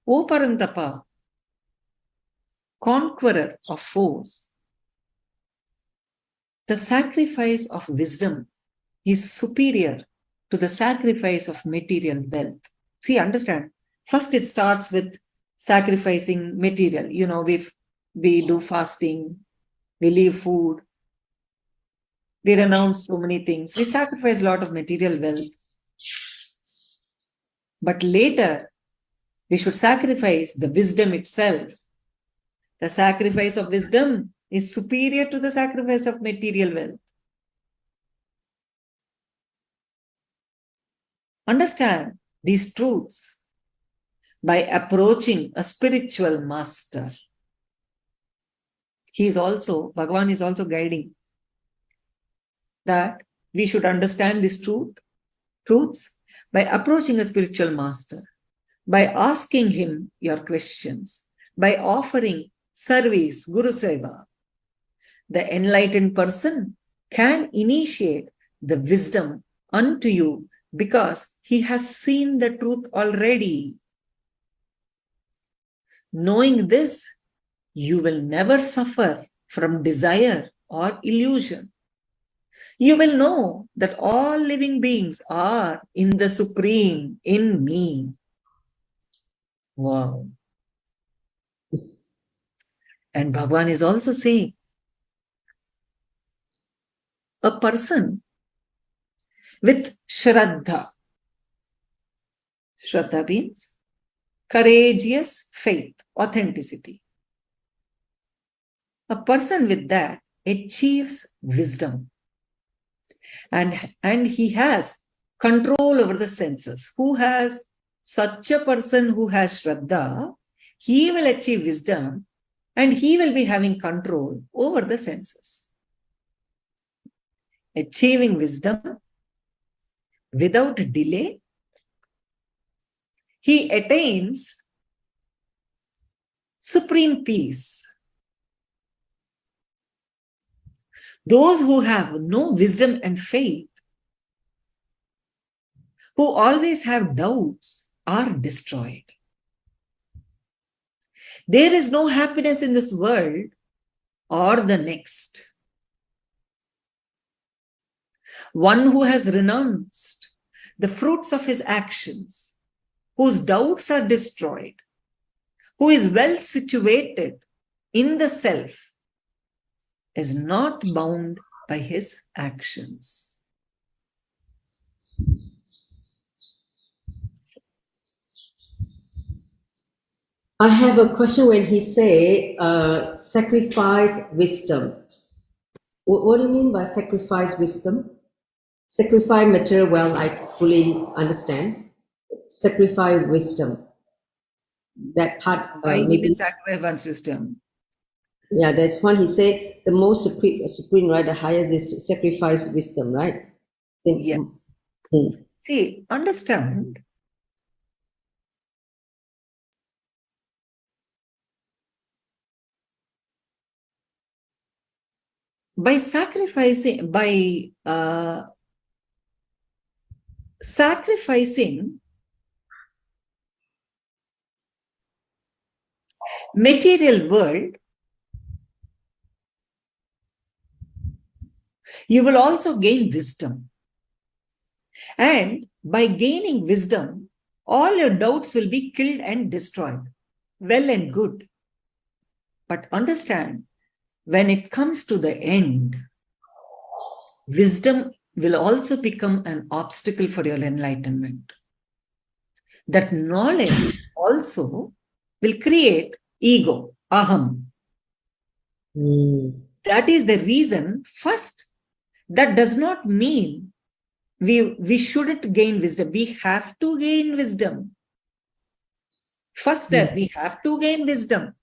O Parantapa, conqueror of foes. The sacrifice of wisdom is superior to the sacrifice of material wealth. See, understand. First, it starts with sacrificing material. You know, we do fasting, we leave food, we renounce so many things. We sacrifice a lot of material wealth. But later, we should sacrifice the wisdom itself. The sacrifice of wisdom is superior to the sacrifice of material wealth. Understand these truths by approaching a spiritual master. Bhagavan is also guiding that we should understand these truths by approaching a spiritual master, by asking him your questions, by offering service, Guru Seva. The enlightened person can initiate the wisdom unto you because he has seen the truth already. Knowing this, you will never suffer from desire or illusion. You will know that all living beings are in the Supreme, in me. Wow. And Bhagavan is also saying, a person with Shraddha. Shraddha means courageous faith, authenticity. A person with that achieves wisdom. And he has control over the senses. Who has such a person who has Shraddha, he will achieve wisdom and he will be having control over the senses. Achieving wisdom without delay, he attains supreme peace. Those who have no wisdom and faith, who always have doubts, are destroyed. There is no happiness in this world or the next. One who has renounced the fruits of his actions, whose doubts are destroyed, who is well situated in the self, is not bound by his actions. I have a question when he say sacrifice wisdom. What do you mean by sacrifice wisdom? Sacrifice material wealth, I fully understand. Sacrifice wisdom. That part maybe sacrifice one's wisdom. Yeah, there's one he say the most supreme, right? The highest is sacrifice wisdom, right? Yes. See, understand. By sacrificing material world, you will also gain wisdom. And by gaining wisdom, all your doubts will be killed and destroyed. Well and good. But understand, when it comes to the end, wisdom will also become an obstacle for your enlightenment. That knowledge also will create ego, aham. That is the reason, first, that does not mean we shouldn't gain wisdom. We have to gain wisdom. First step, we have to gain wisdom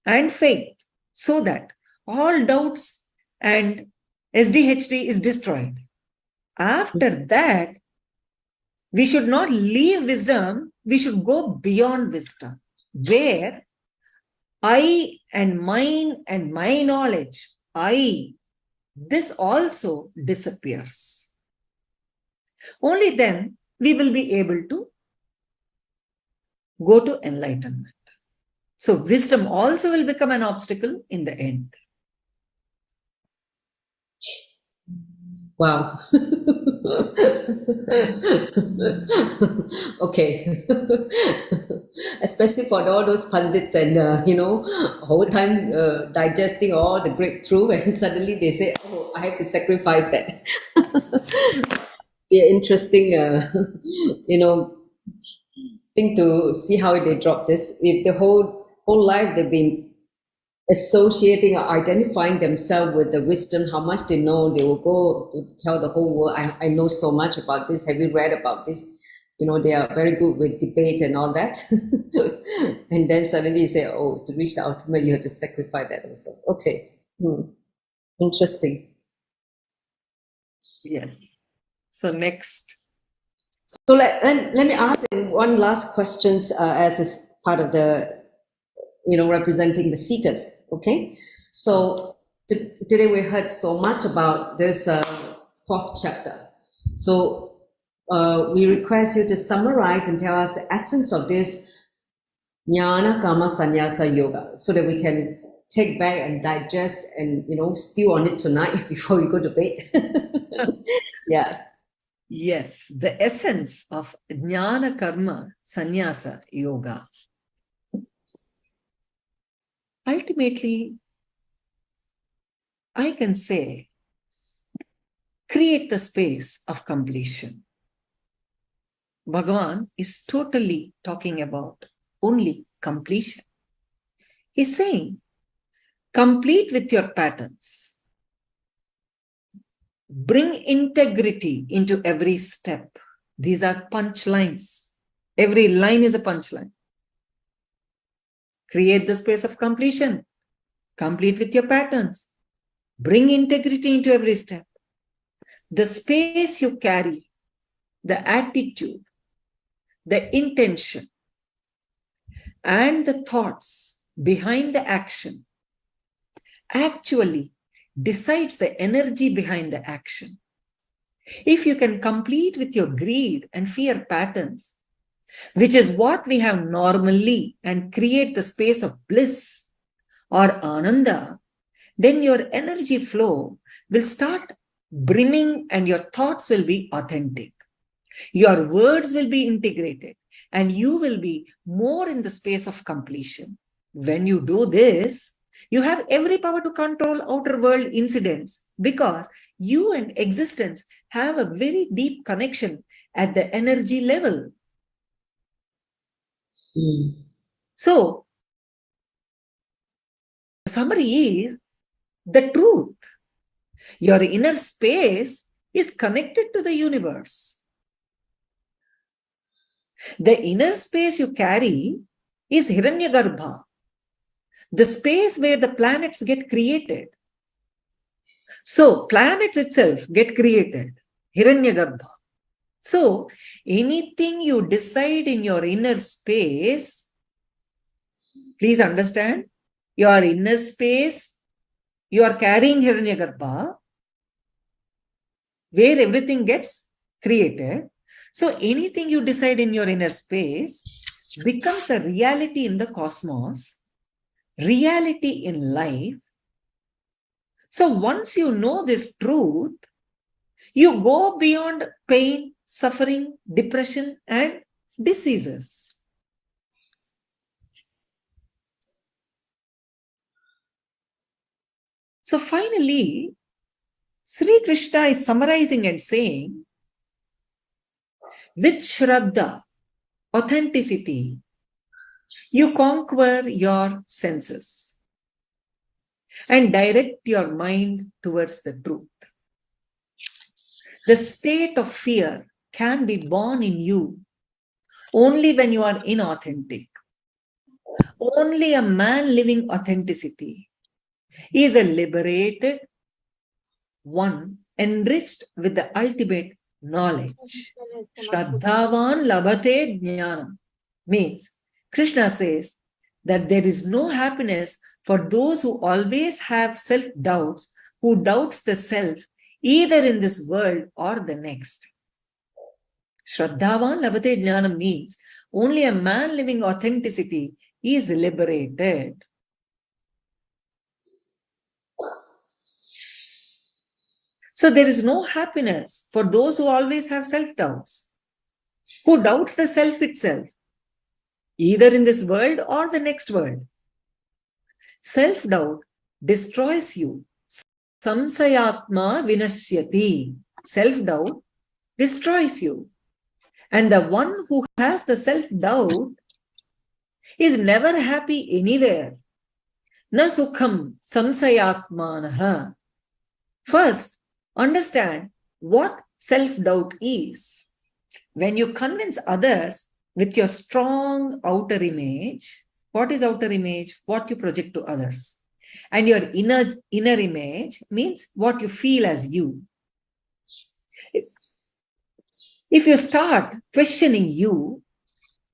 and faith so that all doubts and SDHD is destroyed. After that, we should not leave wisdom, we should go beyond wisdom, where I and my knowledge, this also disappears. Only then we will be able to go to enlightenment. So wisdom also will become an obstacle in the end. Wow. Okay. Especially for all those pundits and, whole time digesting all the great truth, and suddenly they say, oh, I have to sacrifice that. Be an interesting, thing to see how they drop this. If the whole life they've been associating or identifying themselves with the wisdom, how much they know, they will go to tell the whole world, I know so much about this. Have you read about this? They are very good with debate and all that. And then suddenly you say, oh, to reach the ultimate, you have to sacrifice that also. Okay. Interesting. Yes. So next. So let me ask one last question as is part of the, representing the seekers. Okay. So today we heard so much about this fourth chapter. So we request you to summarize and tell us the essence of this Jnana Karma Sannyasa Yoga, so that we can take back and digest and, stew on it tonight before we go to bed. Yeah. Yes, the essence of Jnana Karma Sannyasa Yoga. Ultimately, I can say, create the space of completion. Bhagavan is totally talking about only completion. He's saying, complete with your patterns. Bring integrity into every step. These are punchlines. Every line is a punchline. Create the space of completion. Complete with your patterns. Bring integrity into every step. The space you carry, the attitude, the intention, and the thoughts behind the action actually decides the energy behind the action. If you can complete with your greed and fear patterns, which is what we have normally, and create the space of bliss or ananda, then your energy flow will start brimming and your thoughts will be authentic. Your words will be integrated and you will be more in the space of completion. When you do this, you have every power to control outer world incidents because you and existence have a very deep connection at the energy level. So, the summary is the truth. Your inner space is connected to the universe. The inner space you carry is Hiranyagarbha, the space where the planets get created. So, planets itself get created, Hiranyagarbha. So, anything you decide in your inner space, please understand, your inner space, you are carrying Hiranyagarbha, where everything gets created. So, anything you decide in your inner space becomes a reality in the cosmos, reality in life. So, once you know this truth, you go beyond pain, suffering, depression, and diseases. So finally, Sri Krishna is summarizing and saying, with Shraddha, authenticity, you conquer your senses and direct your mind towards the truth. The state of fear can be born in you only when you are inauthentic. Only a man living authenticity is a liberated one, enriched with the ultimate knowledge. Shraddhavan labhate jnanam means Krishna says that there is no happiness for those who always have self-doubts, who doubts the self either in this world or the next. Shraddhavan labhate jnanam means only a man living authenticity is liberated. So there is no happiness for those who always have self-doubts, who doubts the self itself, either in this world or the next world. Self-doubt destroys you. Samsayatma vinashyati. Self-doubt destroys you. And the one who has the self-doubt is never happy anywhere. Na sukham samsayatmanaha. First, understand what self-doubt is. When you convince others with your strong outer image, what is outer image? What you project to others. And your inner image means what you feel as you. If you start questioning you,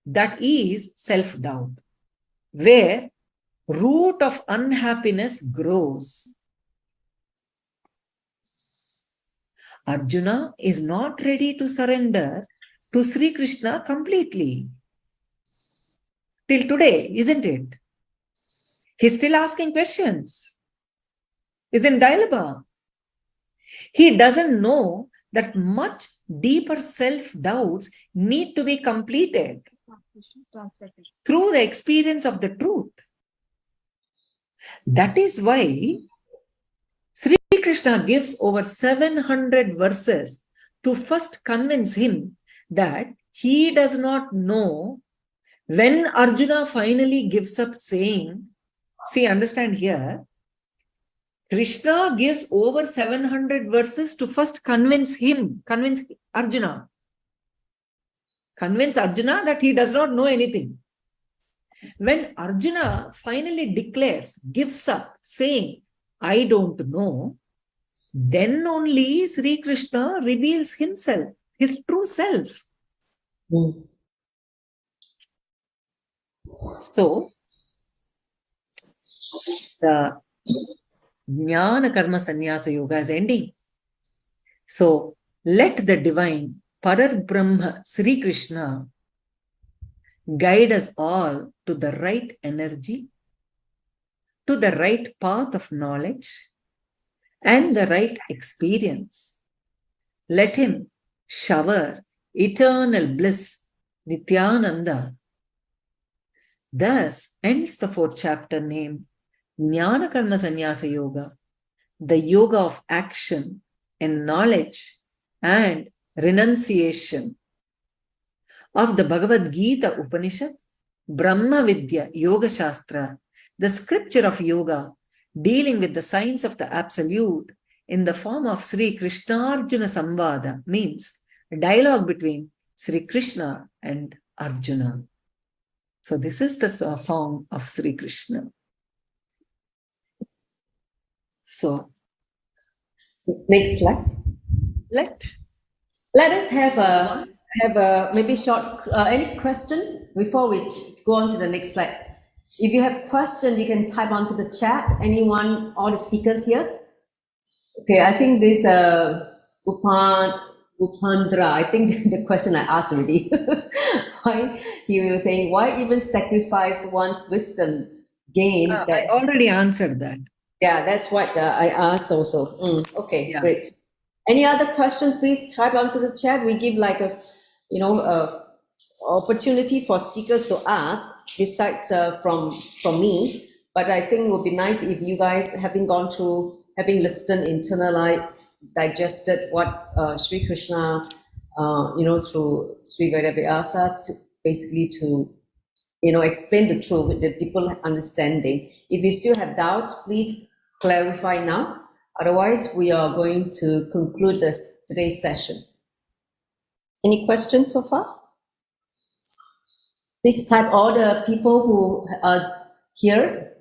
that is self-doubt, where root of unhappiness grows. Arjuna is not ready to surrender to Sri Krishna completely. Till today, isn't it? He's still asking questions. He's in dilemma. He doesn't know that much deeper self-doubts need to be completed through the experience of the truth. That is why Sri Krishna gives over 700 verses to first convince him that he does not know. When Arjuna finally gives up saying, see, understand here, Krishna gives over 700 verses to first convince Arjuna. Convince Arjuna that he does not know anything. When Arjuna finally declares, gives up, saying, I don't know, then only Sri Krishna reveals himself, his true self. So, the Jnana Karma Sannyasa Yoga is ending. So, let the divine Parar Brahma Sri Krishna guide us all to the right energy, to the right path of knowledge, and the right experience. Let him shower eternal bliss, Nityananda. Thus ends the 4th chapter named Jnana Karma Sannyasa Yoga, the yoga of action and knowledge and renunciation of the Bhagavad Gita Upanishad, Brahma Vidya Yoga Shastra, the scripture of yoga dealing with the science of the absolute in the form of Sri Krishna Arjuna Samvada, means a dialogue between Sri Krishna and Arjuna. So this is the song of Sri Krishna. So next slide. Let us have a maybe short any question before we go on to the next slide. If you have question, you can type onto the chat. Anyone, all the speakers here. Okay, I think this Upandra, I think the question I asked already. Why he was saying, why even sacrifice one's wisdom gain? I already answered that. Yeah, that's what I asked also. Okay, yeah. Great. Any other question? Please type onto the chat. We give like a opportunity for seekers to ask besides from me. But I think it would be nice if you guys, having gone through, having listened, internalized, digested what Sri Krishna, through Sri Vedavyasa, basically to explain the truth with the deeper understanding. If you still have doubts, please clarify now. Otherwise, we are going to conclude today's session. Any questions so far? Please type all the people who are here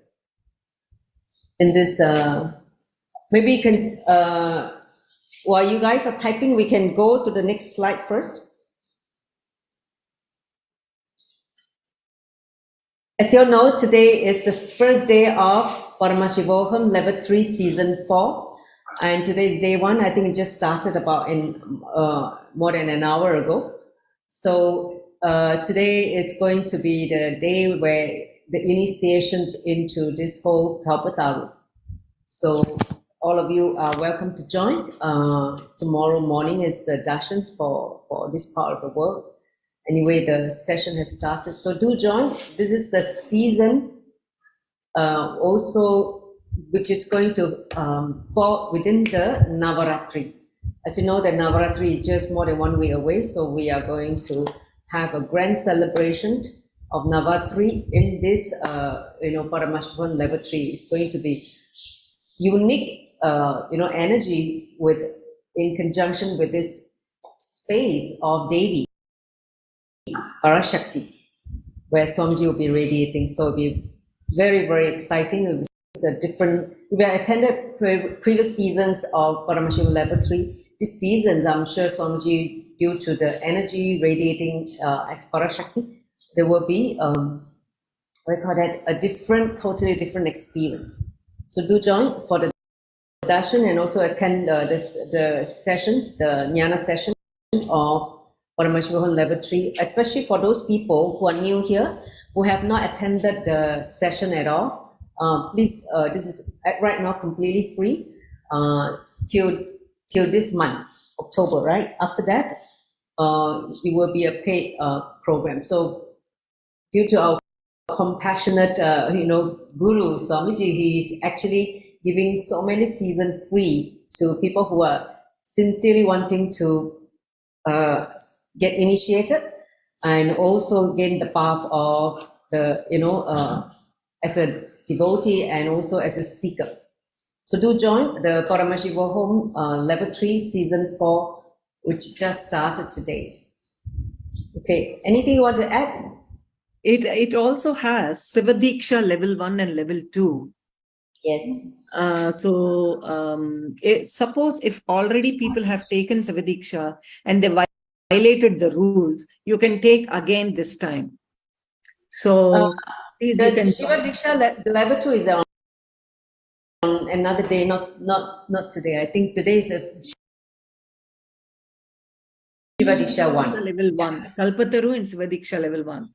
in this. Maybe you can, while you guys are typing, we can go to the next slide first. As you all know, today is the first day of Paramashivoham Level 3 Season 4. And today is day 1. I think it just started about more than an hour ago. So today is going to be the day where the initiation into this whole Taupataru. So all of you are welcome to join. Tomorrow morning is the darshan for this part of the world. Anyway, the session has started, so do join. This is the season also, which is going to fall within the Navaratri. As you know, the Navaratri is just more than 1 week away, so we are going to have a grand celebration of Navaratri in this, Paramashvan Level 3. It's going to be unique, energy in conjunction with this space of Devi, Parashakti, where Swamiji will be radiating. So it'll be very, very exciting. It's a different, if I attended previous seasons of Paramashiva Level 3, these seasons, I'm sure Swamiji, due to the energy radiating as Parashakti, there will be, a totally different experience. So do join for the darshan and also attend the session, the Jnana session of Paramashivoham Level 3, especially for those people who are new here, who have not attended the session at all. please, this is right now completely free till this month, October, right? After that, it will be a paid program. So due to our compassionate, Guru Swamiji, he is actually giving so many seasons free to people who are sincerely wanting to get initiated and also gain the path of the, as a devotee and also as a seeker. So do join the Paramashiva Home Level 3 Season 4, which just started today. Okay, anything you want to add? It also has Sivadiksha level 1 and level 2. Yes. Suppose if already people have taken Sivadiksha and they violated the rules, you can take again this time. So please, the you can. Shiva Diksha, the level 2 is on another day, not today. I think today is a Shiva Diksha 1. Level 1. Kalpataru and Sivadiksha level 1.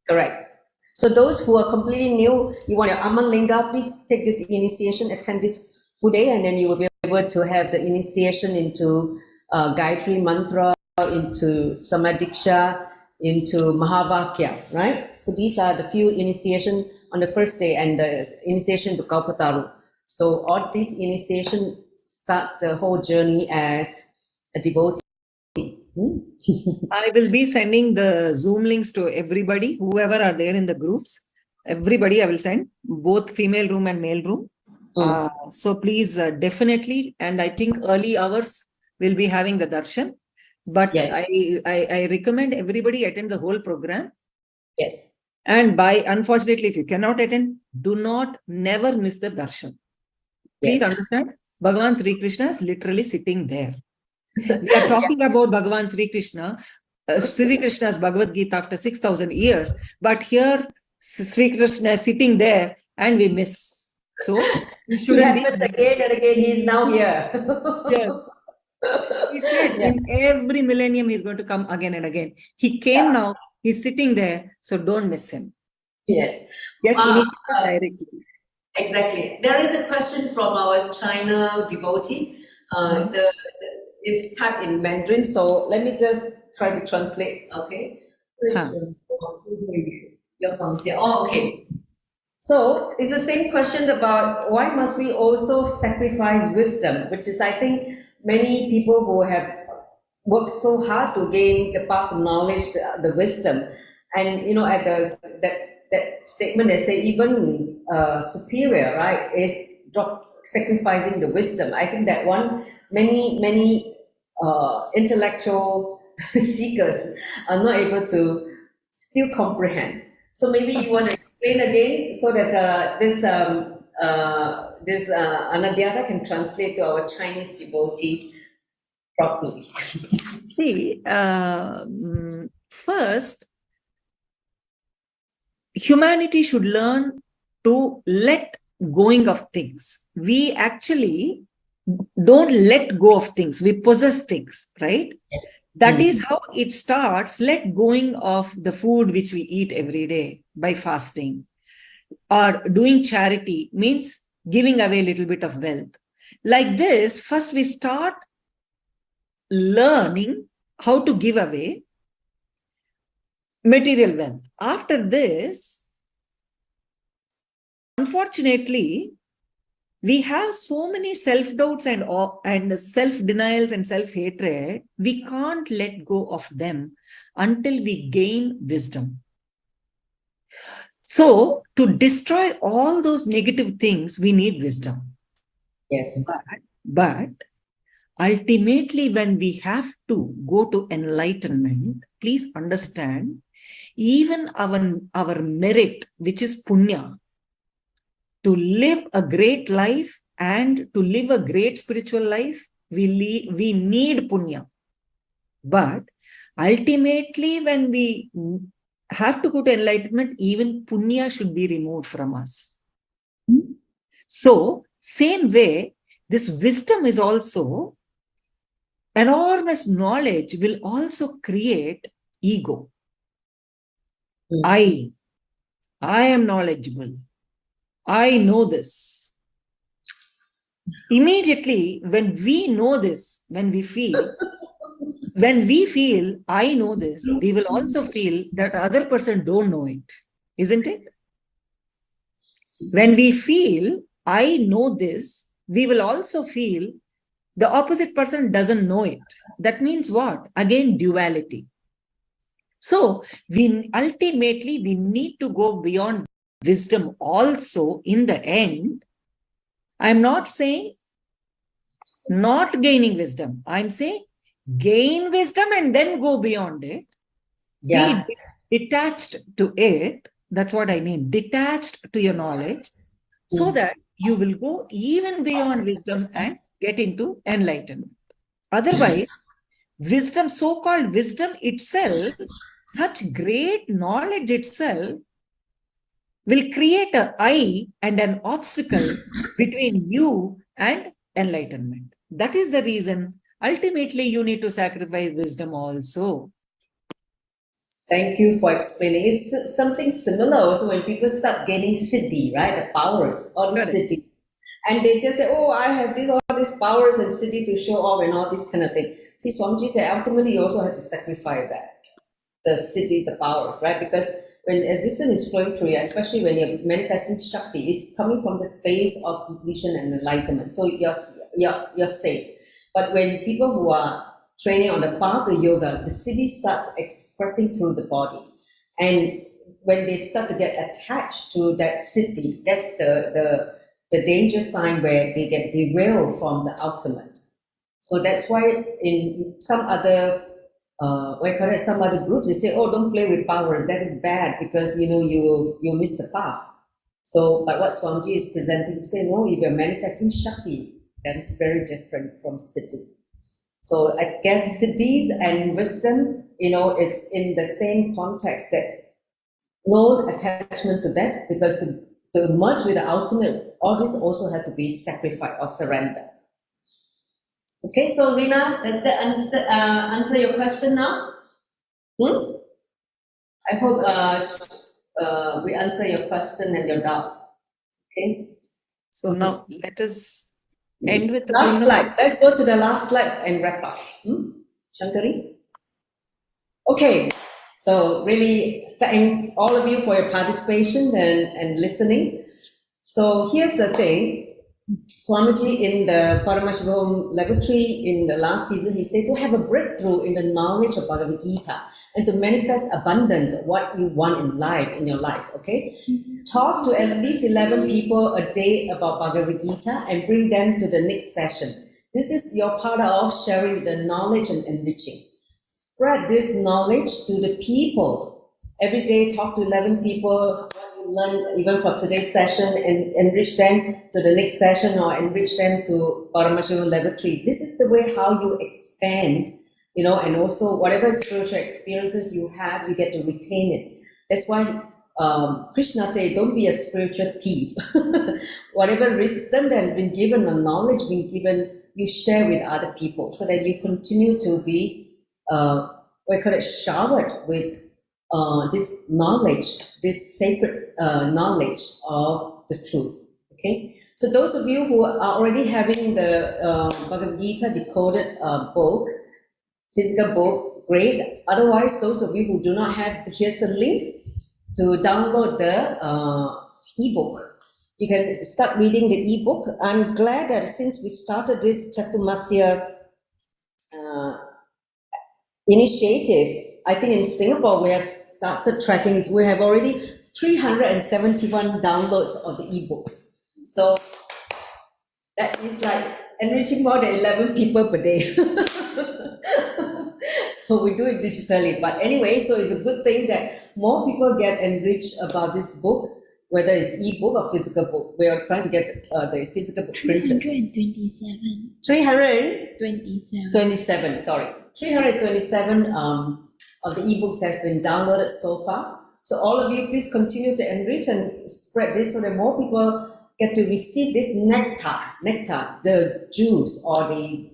Correct. So those who are completely new, you want your Amalinga, please take this initiation, attend this full day, and then you will be able to have the initiation into Gayatri Mantra, into Samadiksha, into Mahavakya, right? So these are the few initiation on the first day and the initiation to Kalpataru. So all this initiation starts the whole journey as a devotee. I will be sending the Zoom links to everybody, whoever are there in the groups. Everybody I will send, both female room and male room. So please, definitely, and I think early hours will be having the darshan. But yes. I recommend everybody attend the whole program. Yes. And unfortunately, if you cannot attend, never miss the darshan. Please understand, Bhagavan Sri Krishna is literally sitting there. We are talking about Bhagavan Sri Krishna, Sri Krishna's Bhagavad Gita after 6,000 years. But here, Sri Krishna is sitting there and we miss. So, it happens again and again. He is now here. Yes. He said in every millennium he's going to come again and again. He came now, he's sitting there, so don't miss him. Yes. Get initiated directly. Exactly. There is a question from our China devotee. It's typed in Mandarin, so let me just try to translate. Okay. Oh, okay. So it's the same question about why must we also sacrifice wisdom, which is, I think, many people who have worked so hard to gain the path of knowledge, the wisdom, and at that statement they say even superior, right, is sacrificing the wisdom. I think that one many intellectual seekers are not able to still comprehend. So maybe you want to explain again so that this Anadhyata can translate to our Chinese devotee properly. See, first, humanity should learn to let going of things. We actually don't let go of things. We possess things, right? That is how it starts. Let going of the food which we eat every day by fasting, or doing charity means giving away a little bit of wealth. Like this, first we start learning how to give away material wealth. After this, unfortunately, we have so many self-doubts and self-denials and self-hatred. We can't let go of them until we gain wisdom. So, to destroy all those negative things, we need wisdom. Yes. But ultimately, when we have to go to enlightenment, please understand, even our merit, which is punya, to live a great life and to live a great spiritual life, we need punya. But ultimately, when we have to go to enlightenment, even punya should be removed from us. So, same way, this wisdom is also, enormous knowledge will also create ego. I am knowledgeable. I know this. Immediately, when we know this, when we feel, I know this, we will also feel that other person don't know it, isn't it? When we feel, I know this, we will also feel the opposite person doesn't know it. That means what? Again, duality. So we ultimately need to go beyond wisdom also in the end. I'm not saying not gaining wisdom. I'm saying gain wisdom and then go beyond it. Yeah. Be detached to it. That's what I mean. Detached to your knowledge so that you will go even beyond wisdom and get into enlightenment. Otherwise, wisdom, so-called wisdom itself, such great knowledge itself will create an eye and an obstacle between you and enlightenment. That is the reason ultimately you need to sacrifice wisdom also. Thank you for explaining. It's something similar also when people start gaining siddhi, right? The powers, all these siddhis. And they just say, oh, I have all these powers and siddhi to show off and all this kind of thing. See, Swamiji said, ultimately you also have to sacrifice that. The siddhi, the powers, right? Because when existence is flowing through you, especially when you're manifesting Shakti, it's coming from the space of completion and enlightenment. So you're safe. But when people who are training on the Bhagavad Yoga, the siddhi starts expressing through the body. And when they start to get attached to that siddhi, that's the danger sign where they get derailed from the ultimate. So that's why in some other some other groups, they say, oh, don't play with powers, that is bad because you miss the path. So, but what Swamiji is presenting, say, no, if you're manifesting Shakti, that is very different from siddhi. So I guess siddhis and wisdom, it's in the same context that no attachment to that, because to merge with the ultimate, all this also had to be sacrificed or surrendered. Okay, so Rina, does that answer your question now? I hope we answer your question and your doubt. Okay. So now let us end with the last slide. Let's go to the last slide and wrap up. Shankari? Okay, so really thank all of you for your participation and listening. So here's the thing. Swamiji in the Paramashivam laboratory in the last season, he said to have a breakthrough in the knowledge of Bhagavad Gita and to manifest abundance of what you want in your life, okay? Talk to at least 11 people a day about Bhagavad Gita and bring them to the next session. This is your part of sharing the knowledge and enriching. Spread this knowledge to the people. Every day talk to 11 people, learn even from today's session and enrich them to the next session or enrich them to Paramashivam laboratory. This is the way how you expand, and also whatever spiritual experiences you have, you get to retain it. That's why Krishna said, don't be a spiritual thief. Whatever wisdom that has been given or knowledge been given, you share with other people so that you continue to be, showered with this knowledge, this sacred knowledge of the truth. Okay, so those of you who are already having the Bhagavad Gita decoded book, physical book, great. Otherwise, those of you who do not have, here's a link to download the ebook. You can start reading the ebook. I'm glad that since we started this Chaturmasya initiative, I think in Singapore we have started tracking. We have already 371 downloads of the ebooks. So that is like enriching more than 11 people per day. So we do it digitally. But anyway, so it's a good thing that more people get enriched about this book, whether it's ebook or physical book. We are trying to get the physical book printed. 327. 327, sorry. 327 of the ebooks has been downloaded so far. So all of you, please continue to enrich and spread this so that more people get to receive this nectar, the juice or the,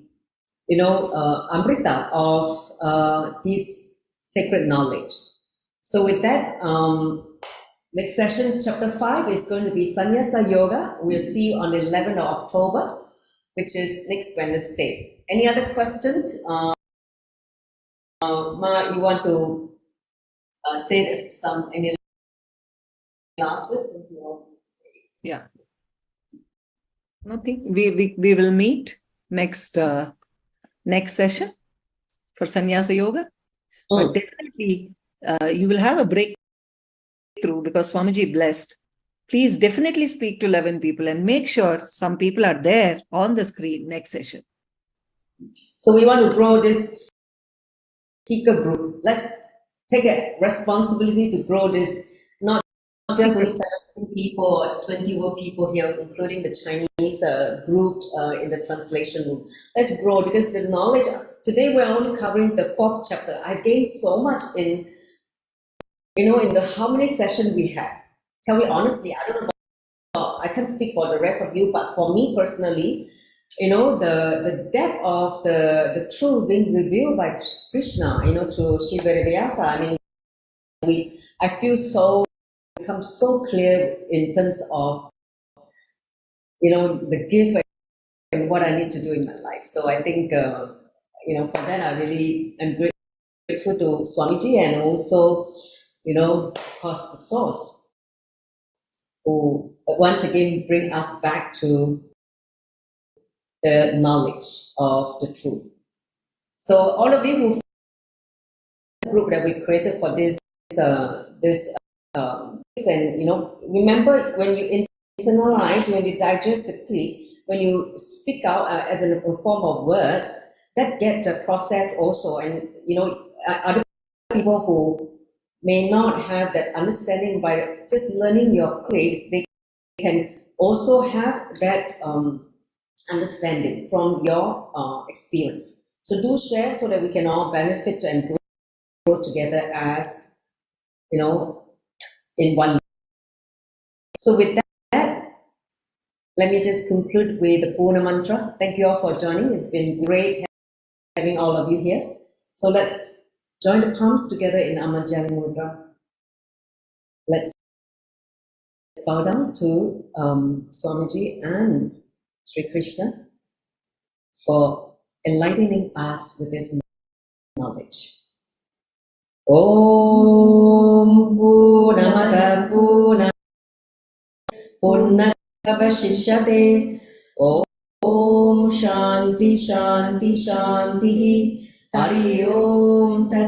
amrita of this sacred knowledge. So with that, Next session, chapter 5, is going to be Sannyasa Yoga. We'll see you on the 11th of October, which is next Wednesday. Any other questions? Ma, you want to say any last word? Yeah. Nothing. We will meet next session for Sannyasa Yoga. But definitely you will have a breakthrough because Swamiji blessed. Please definitely speak to 11 people and make sure some people are there on the screen next session. So we want to grow this seeker group. Let's take a responsibility to grow this, not just only 17 people or 20 people here, including the Chinese group in the translation room. Let's grow because the knowledge, today we're only covering the 4th chapter. I gained so much in, in the how many sessions we had. Tell me honestly, I don't know, I can't speak for the rest of you, but for me personally, the depth of the truth being revealed by Krishna, through Sri Vedavyasa, I mean, I feel become so clear in terms of, the gift and what I need to do in my life. So I think, for that, I really am grateful to Swamiji and also, of course, the source, who once again bring us back to the knowledge of the truth. So all of you who group that we created for this, and remember when you internalize, when you digest the clip, when you speak out as in a form of words, that get processed also, and other people who may not have that understanding by just learning your clips, they can also have that understanding from your experience. So do share so that we can all benefit and grow together as, in one. So with that, let me just conclude with the Purna Mantra. Thank you all for joining. It's been great having all of you here. So let's join the palms together in Amanjali Mudra. Let's bow down to Swamiji and Sri Krishna for enlightening us with this knowledge. Om Purnamada Purnamada Shishyate. Om Shanti Shanti Shanti. Hari Om Tat